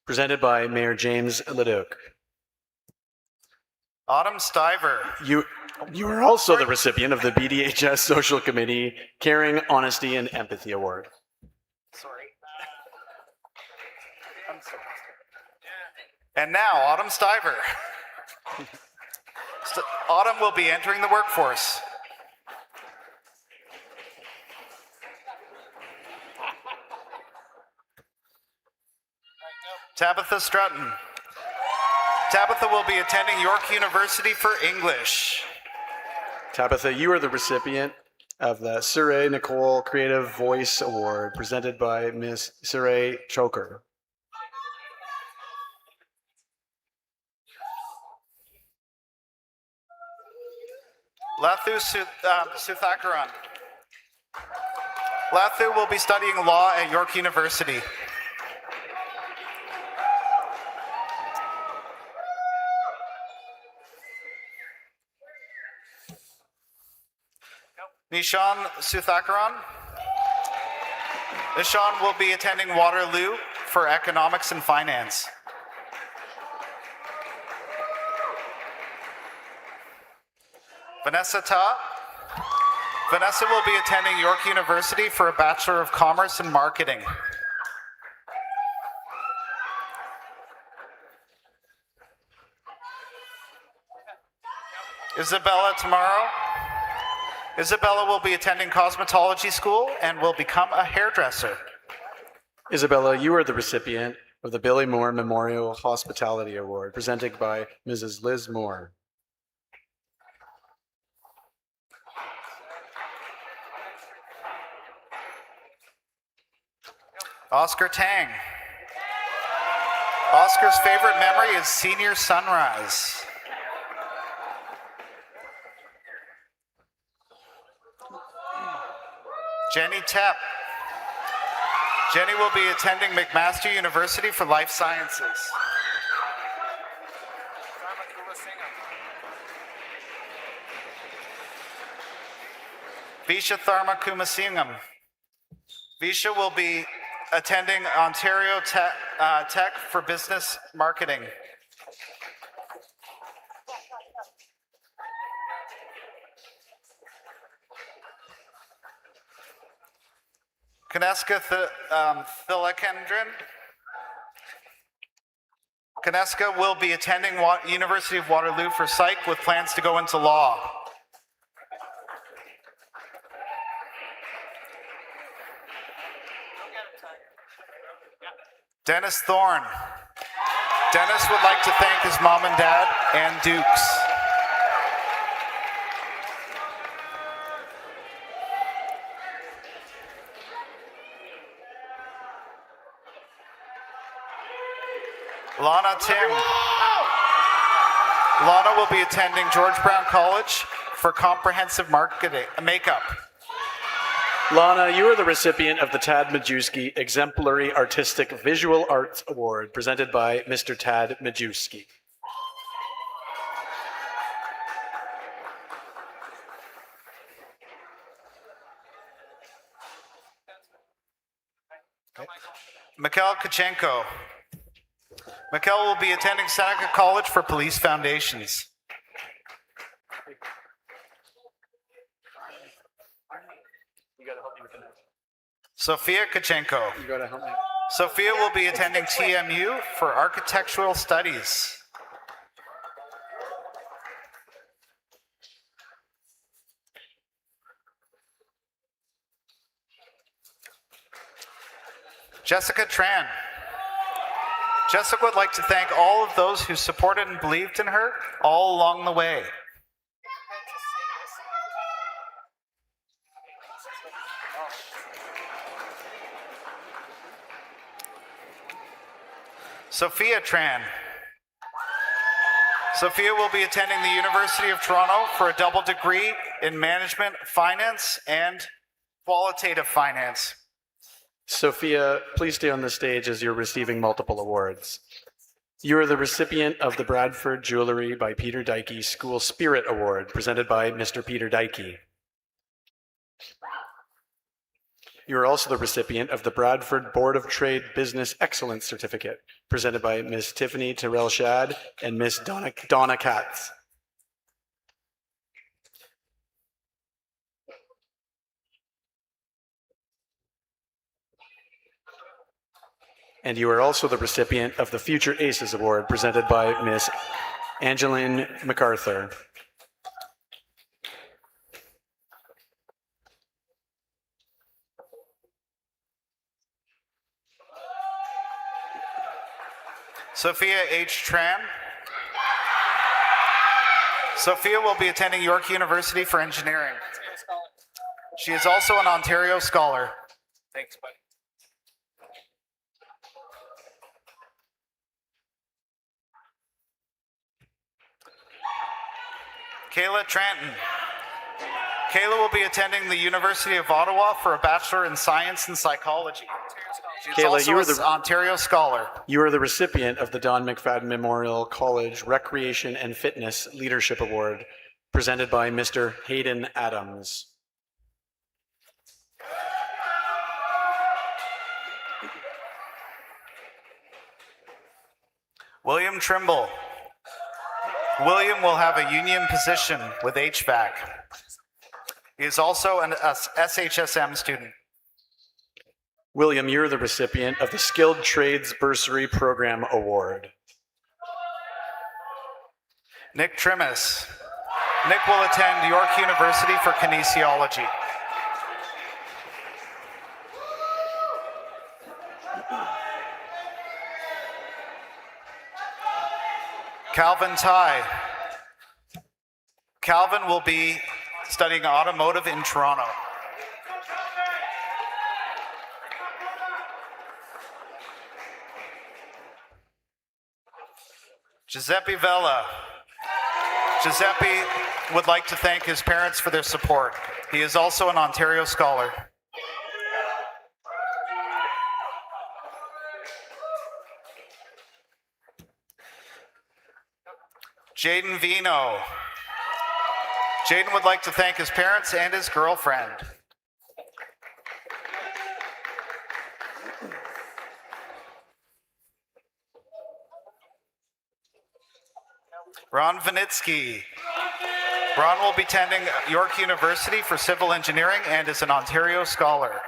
presented by Mayor James Leduc. Autumn Stiver. You are also the recipient of the BDHS Social Committee Caring, Honesty, and Empathy Award. Sorry. I'm sorry. And now, Autumn Stiver. Autumn will be entering the workforce. Tabitha Strutton. Tabitha will be attending York University for English. Tabitha, you are the recipient of the Surrey Nicole Creative Voice Award, presented by Ms. Surrey Choker. Lathu Suthakaran. Lathu will be studying law at York University. Nishan Suthakaran. Nishan will be attending Waterloo for economics and finance. Vanessa Ta. Vanessa will be attending York University for a Bachelor of Commerce in Marketing. Isabella tomorrow. Isabella will be attending cosmetology school and will become a hairdresser. Isabella, you are the recipient of the Billy Moore Memorial Hospitality Award, presented by Mrs. Liz Moore. Oscar Tang. Oscar's favorite memory is senior sunrise. Jenny Tepp. Jenny will be attending McMaster University for Life Sciences. Visha Tharma Kumasingam. Visha will be attending Ontario Tech for Business Marketing. Kaneska Thilakendran. Kaneska will be attending University of Waterloo for Psych with plans to go into law. Dennis Thorne. Dennis would like to thank his mom and dad and Dukes. Lana Tim. Lana will be attending George Brown College for comprehensive makeup. Lana, you are the recipient of the Tad Majewski Exemplary Artistic Visual Arts Award, presented by Mr. Tad Majewski. Mikhail Kachenko. Mikhail will be attending Seneca College for Police Foundations. Sophia Kachenko. Sophia will be attending TMU for Architectural Studies. Jessica Tran. Jessica would like to thank all of those who supported and believed in her all along the way. Sophia Tran. Sophia will be attending the University of Toronto for a double degree in management, finance, and qualitative finance. Sophia, please stay on the stage as you're receiving multiple awards. You are the recipient of the Bradford Jewelry by Peter Dykey School Spirit Award, presented by Mr. Peter Dykey. You are also the recipient of the Bradford Board of Trade Business Excellence Certificate, presented by Ms. Tiffany Terrell-Shad and Ms. Donna Katz. And you are also the recipient of the Future Aces Award, presented by Ms. Angeline MacArthur. Sophia H. Tran. Sophia will be attending York University for engineering. She is also an Ontario Scholar. Thanks, buddy. Kayla Tranton. Kayla will be attending the University of Ottawa for a Bachelor in Science and Psychology. She's Kayla, also you are an the Ontario Scholar. You are the recipient of the Don McFadden Memorial College Recreation and Fitness Leadership Award, presented by Mr. Hayden Adams. William Trimble. William will have a union position with HVAC. He is also an SHSM student. William, you're the recipient of the Skilled Trades Bursary Program Award. Nick Trimmis. Nick will attend York University for kinesiology. Calvin Ty. Calvin will be studying automotive in Toronto. Giuseppe Vella. Giuseppe would like to thank his parents for their support. He is also an Ontario Scholar. Jaden Vino. Jaden would like to thank his parents and his girlfriend. Ron Vanitsky. Ron will be attending York University for civil engineering and is an Ontario Scholar.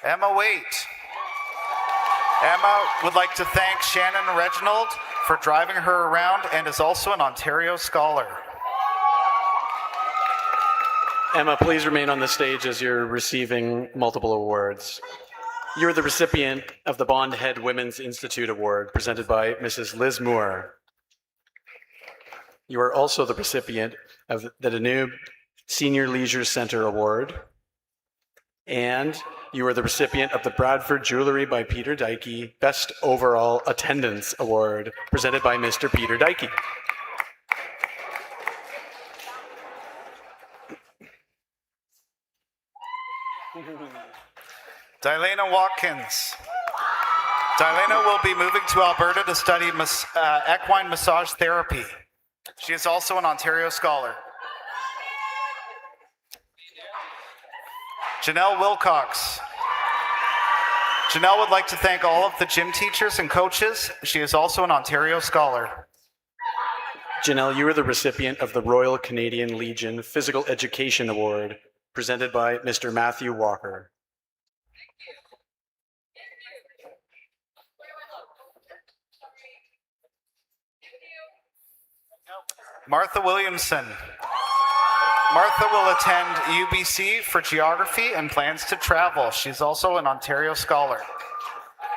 Emma Waite. Emma would like to thank Shannon Reginald for driving her around and is also an Ontario Scholar. Emma, please remain on the stage as you're receiving multiple awards. You're the recipient of the Bond Head Women's Institute Award, presented by Mrs. Liz Moore. You are also the recipient of the Danube Senior Leisure Center Award, and you are the recipient of the Bradford Jewelry by Peter Dykey Best Overall Attendance Award, presented by Mr. Peter Dykey. Dylena Watkins. Dylena will be moving to Alberta to study equine massage therapy. She is also an Ontario Scholar. Janelle Wilcox. Janelle would like to thank all of the gym teachers and coaches. She is also an Ontario Scholar. Janelle, you are the recipient of the Royal Canadian Legion Physical Education Award, presented by Mr. Matthew Walker. Martha Williamson. Martha will attend UBC for geography and plans to travel. She's also an Ontario Scholar.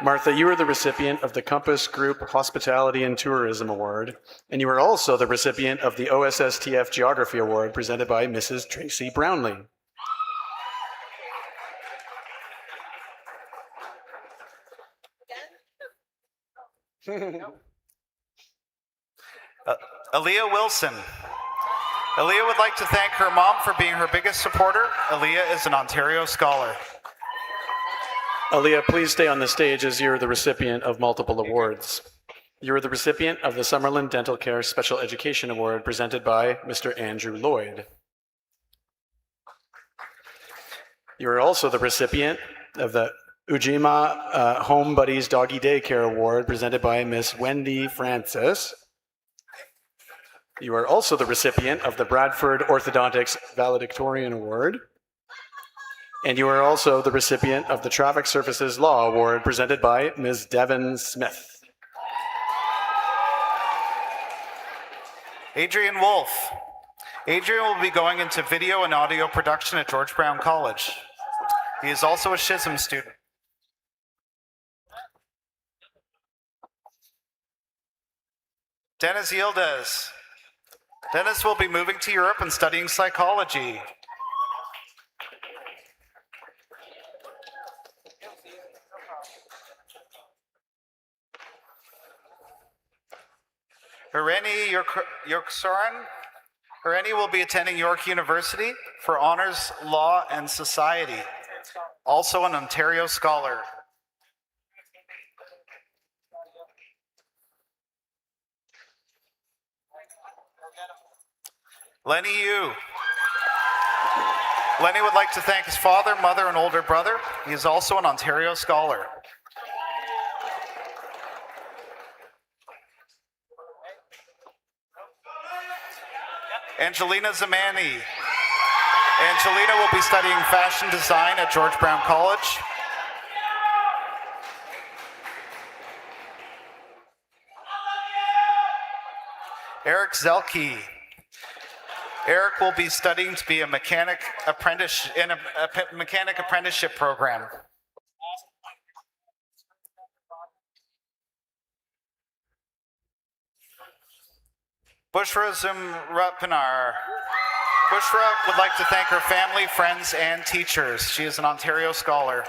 Martha, you are the recipient of the Compass Group Hospitality and Tourism Award, and you are also the recipient of the OSSTF Geography Award presented by Mrs. Tracy Brownlee. Aaliyah Wilson. Aaliyah would like to thank her mom for being her biggest supporter. Aaliyah is an Ontario Scholar. Aaliyah, please stay on the stage as you're the recipient of multiple awards. You are the recipient of the Summerlin Dental Care Special Education Award presented by Mr. Andrew Lloyd. You are also the recipient of the Ujima Home Buddies Doggy Daycare Award presented by Miss Wendy Francis. You are also the recipient of the Bradford Orthodontics Valedictorian Award. And you are also the recipient of the Traffic Services Law Award presented by Ms. Devon Smith. Adrian Wolf. Adrian will be going into video and audio production at George Brown College. He is also a SHISM student. Dennis Yildiz. Dennis will be moving to Europe and studying psychology. Irene Yorksoran. Irene will be attending York University for Honors Law and Society, also an Ontario Scholar. Lenny Yu. Lenny would like to thank his father, mother, and older brother. He is also an Ontario Scholar. Angelina Zamani. Angelina will be studying fashion design at George Brown College. Eric Zelke. Eric will be studying to be a mechanic apprentice in a mechanic apprenticeship program. Bushra Zumrapanar. Bushra would like to thank her family, friends, and teachers. She is an Ontario Scholar.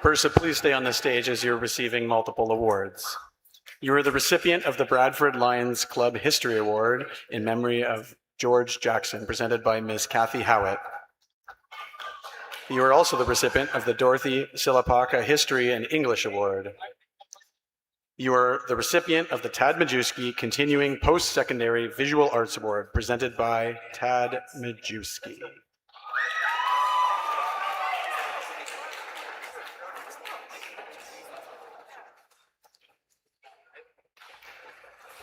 Bursa, please stay on the stage as you're receiving multiple awards. You are the recipient of the Bradford Lions Club History Award in memory of George Jackson, presented by Ms. Kathy Howitt. You are also the recipient of the Dorothy Silapaka History and English Award. You are the recipient of the Tad Majewski Continuing Post-Secondary Visual Arts Award, presented by Tad Majewski.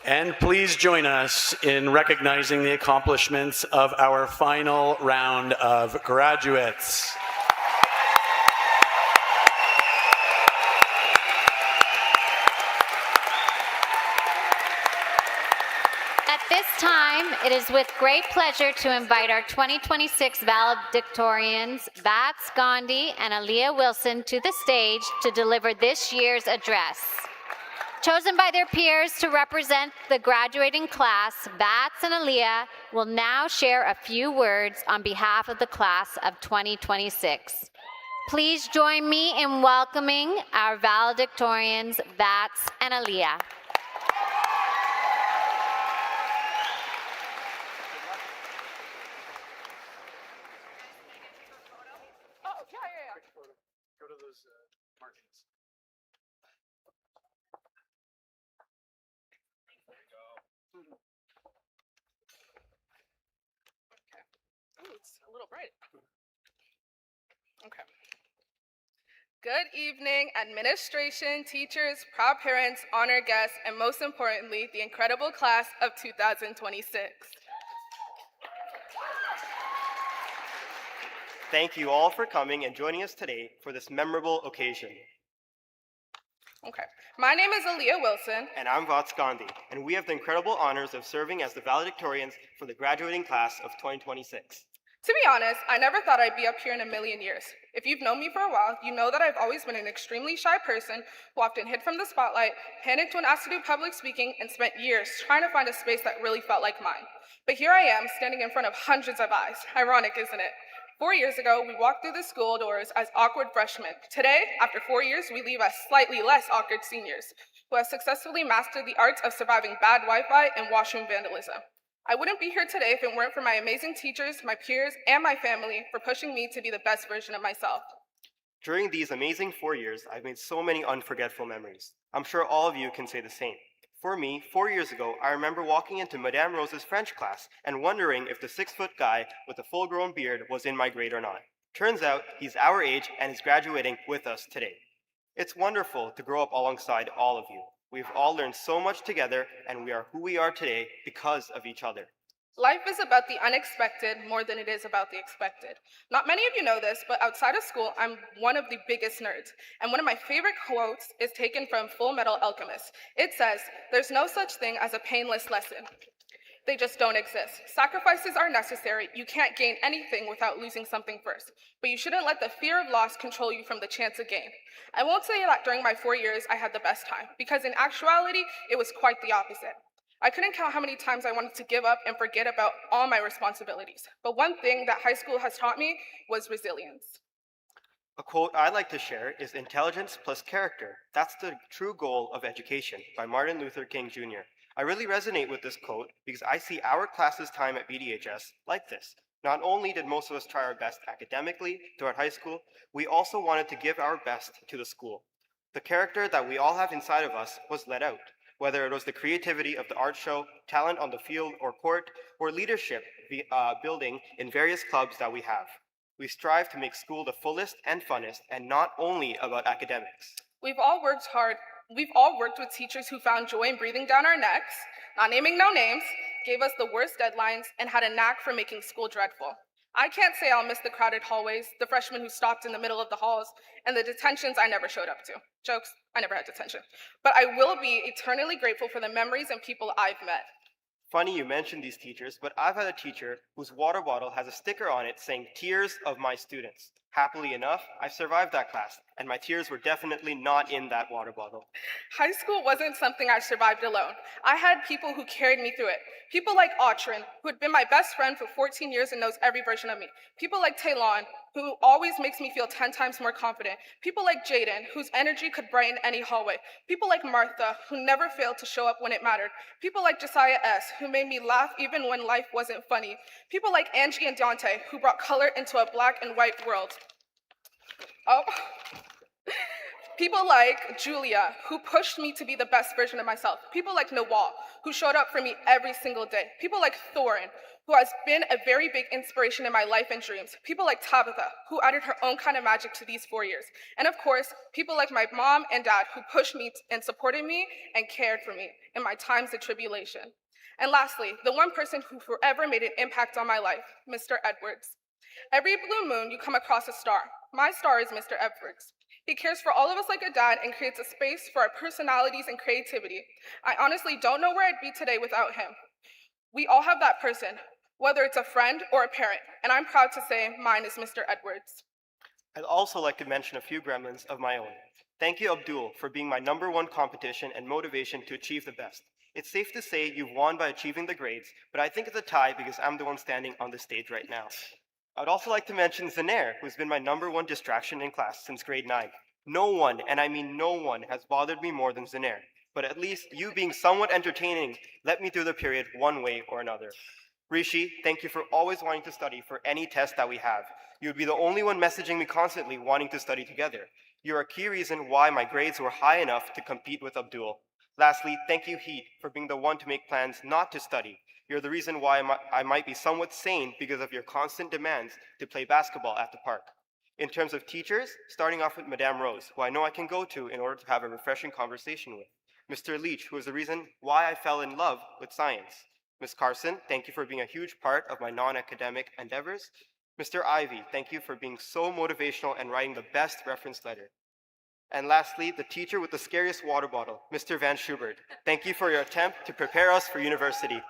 And please join us in recognizing the accomplishments of our final round of graduates. At this time, it is with great pleasure to invite our 2026 valedictorians, Vats Gandhi and Aaliyah Wilson, to the stage to deliver this year's address. Chosen by their peers to represent the graduating class, Vats and Aaliyah will now share a few words on behalf of the class of 2026. Please join me in welcoming our valedictorians, Vats and Aaliyah. Go to those markings. Ooh, it's a little bright. Okay. Good evening, administration, teachers, proud parents, honored guests, and most importantly, the incredible class of 2026. Thank you all for coming and joining us today for this memorable occasion. Okay. My name is Aaliyah Wilson. And I'm Vats Gandhi, and we have the incredible honors of serving as the valedictorians for the graduating class of 2026. To be honest, I never thought I'd be up here in a million years. If you've known me for a while, you know that I've always been an extremely shy person who often hid from the spotlight, panicked when asked to do public speaking, and spent years trying to find a space that really felt like mine. But here I am, standing in front of hundreds of eyes. Ironic, isn't it? 4 years ago, we walked through the school doors as awkward freshmen. Today, after 4 years, we leave as slightly less awkward seniors who have successfully mastered the arts of surviving bad Wi-Fi and washroom vandalism. I wouldn't be here today if it weren't for my amazing teachers, my peers, and my family for pushing me to be the best version of myself. During these amazing 4 years, I've made so many unforgettable memories. I'm sure all of you can say the same. For me, 4 years ago, I remember walking into Madame Rose's French class and wondering if the 6-foot guy with a full-grown beard was in my grade or not. Turns out, he's our age and is graduating with us today. It's wonderful to grow up alongside all of you. We've all learned so much together, and we are who we are today because of each other. Life is about the unexpected more than it is about the expected. Not many of you know this, but outside of school, I'm one of the biggest nerds. And one of my favorite quotes is taken from Full Metal Alchemist. It says, "There's no such thing as a painless lesson. They just don't exist. Sacrifices are necessary. You can't gain anything without losing something first. But you shouldn't let the fear of loss control you from the chance of gain." I won't say that during my 4 years I had the best time, because in actuality, it was quite the opposite. I couldn't count how many times I wanted to give up and forget about all my responsibilities. But one thing that high school has taught me was resilience. A quote I'd like to share is "Intelligence plus character. That's the true goal of education" by Martin Luther King Jr. I really resonate with this quote because I see our class's time at BDHS like this. Not only did most of us try our best academically throughout high school, we also wanted to give our best to the school. The character that we all have inside of us was let out, whether it was the creativity of the art show, talent on the field or court, or leadership building in various clubs that we have. We strive to make school the fullest and funnest, and not only about academics. We've all worked hard. We've all worked with teachers who found joy in breathing down our necks, not naming no names, gave us the worst deadlines, and had a knack for making school dreadful. I can't say I'll miss the crowded hallways, the freshmen who stopped in the middle of the halls, and the detentions I never showed up to. Jokes, I never had detention. But I will be eternally grateful for the memories and people I've met. Funny you mentioned these teachers, but I've had a teacher whose water bottle has a sticker on it saying "Tears of my students." Happily enough, I survived that class, and my tears were definitely not in that water bottle. High school wasn't something I survived alone. I had people who carried me through it. People like Autrin, who had been my best friend for 14 years and knows every version of me. People like Taylon, who always makes me feel 10 times more confident. People like Jaden, whose energy could brighten any hallway. People like Martha, who never failed to show up when it mattered. People like Josiah S., who made me laugh even when life wasn't funny. People like Angie and Dante, who brought color into a black and white world. Oh. People like Julia, who pushed me to be the best version of myself. People like Nawal, who showed up for me every single day. People like Thorin, who has been a very big inspiration in my life and dreams. People like Tabitha, who added her own kind of magic to these 4 years. And of course, people like my mom and dad, who pushed me and supported me and cared for me in my times of tribulation. And lastly, the one person who forever made an impact on my life, Mr. Edwards. Every blue moon, you come across a star. My star is Mr. Edwards. He cares for all of us like a dad and creates a space for our personalities and creativity. I honestly don't know where I'd be today without him. We all have that person, whether it's a friend or a parent, and I'm proud to say mine is Mr. Edwards. I'd also like to mention a few gremlins of my own. Thank you, Abdul, for being my #1 competition and motivation to achieve the best. It's safe to say you've won by achieving the grades, but I think it's a tie because I'm the one standing on the stage right now. I'd also like to mention Zanair, who's been my #1 distraction in class since grade 9. No one, and I mean no one, has bothered me more than Zanair, but at least you being somewhat entertaining let me through the period one way or another. Rishi, thank you for always wanting to study for any test that we have. You would be the only one messaging me constantly wanting to study together. You're a key reason why my grades were high enough to compete with Abdul. Lastly, thank you, Heat, for being the one to make plans not to study. You're the reason why I might be somewhat sane because of your constant demands to play basketball at the park. In terms of teachers, starting off with Madame Rose, who I know I can go to in order to have a refreshing conversation with. Mr. Leach, who is the reason why I fell in love with science. Ms. Carson, thank you for being a huge part of my non-academic endeavors. Mr. Ivy, thank you for being so motivational and writing the best reference letter. And lastly, the teacher with the scariest water bottle, Mr. Van Schubert. Thank you for your attempt to prepare us for university.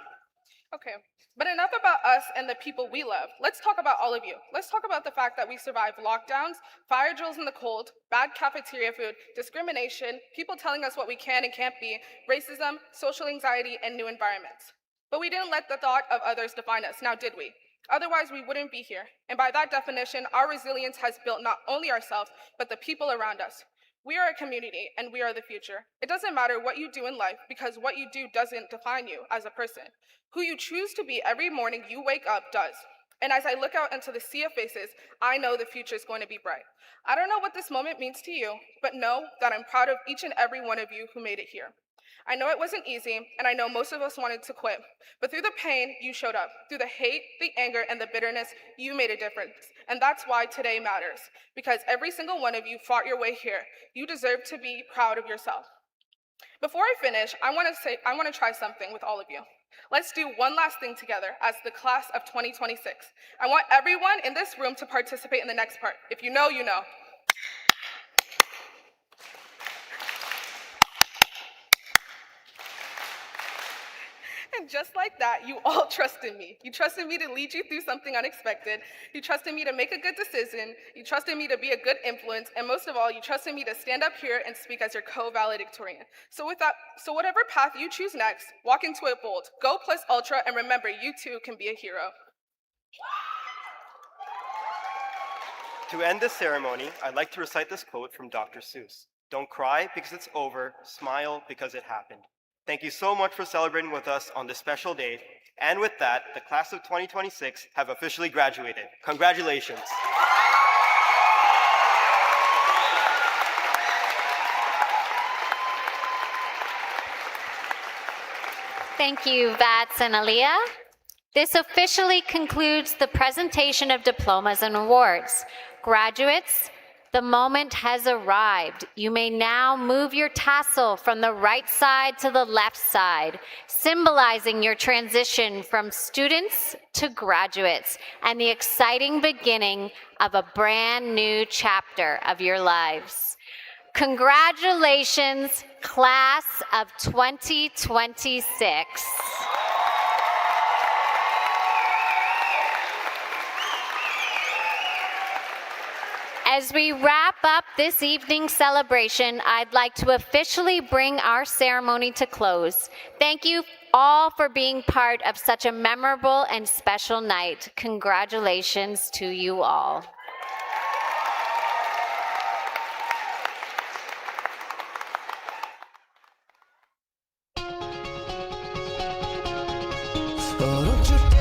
Okay, but enough about us and the people we love. Let's talk about all of you. Let's talk about the fact that we survived lockdowns, fire drills in the cold, bad cafeteria food, discrimination, people telling us what we can and can't be, racism, social anxiety, and new environments. But we didn't let the thought of others define us, now did we? Otherwise, we wouldn't be here. And by that definition, our resilience has built not only ourselves, but the people around us. We are a community, and we are the future. It doesn't matter what you do in life, because what you do doesn't define you as a person. Who you choose to be every morning you wake up does. And as I look out into the sea of faces, I know the future is going to be bright. I don't know what this moment means to you, but know that I'm proud of each and every one of you who made it here. I know it wasn't easy, and I know most of us wanted to quit, but through the pain, you showed up. Through the hate, the anger, and the bitterness, you made a difference. And that's why today matters, because every single one of you fought your way here. You deserve to be proud of yourself. Before I finish, I want to try something with all of you. Let's do one last thing together as the class of 2026. I want everyone in this room to participate in the next part. If you know, you know. And just like that, you all trusted me. You trusted me to lead you through something unexpected. You trusted me to make a good decision. You trusted me to be a good influence. And most of all, you trusted me to stand up here and speak as your co-valedictorian. So whatever path you choose next, walk into it bold. Go plus ultra, and remember, you too can be a hero. To end this ceremony, I'd like to recite this quote from Dr. Seuss. Don't cry because it's over, smile because it happened. Thank you so much for celebrating with us on this special day. And with that, the class of 2026 have officially graduated. Congratulations. Thank you, Vats and Aaliyah. This officially concludes the presentation of diplomas and awards. Graduates, the moment has arrived. You may now move your tassel from the right side to the left side, symbolizing your transition from students to graduates and the exciting beginning of a brand new chapter of your lives. Congratulations, class of 2026. As we wrap up this evening's celebration, I'd like to officially bring our ceremony to close. Thank you all for being part of such a memorable and special night. Congratulations to you all. Oh, don't you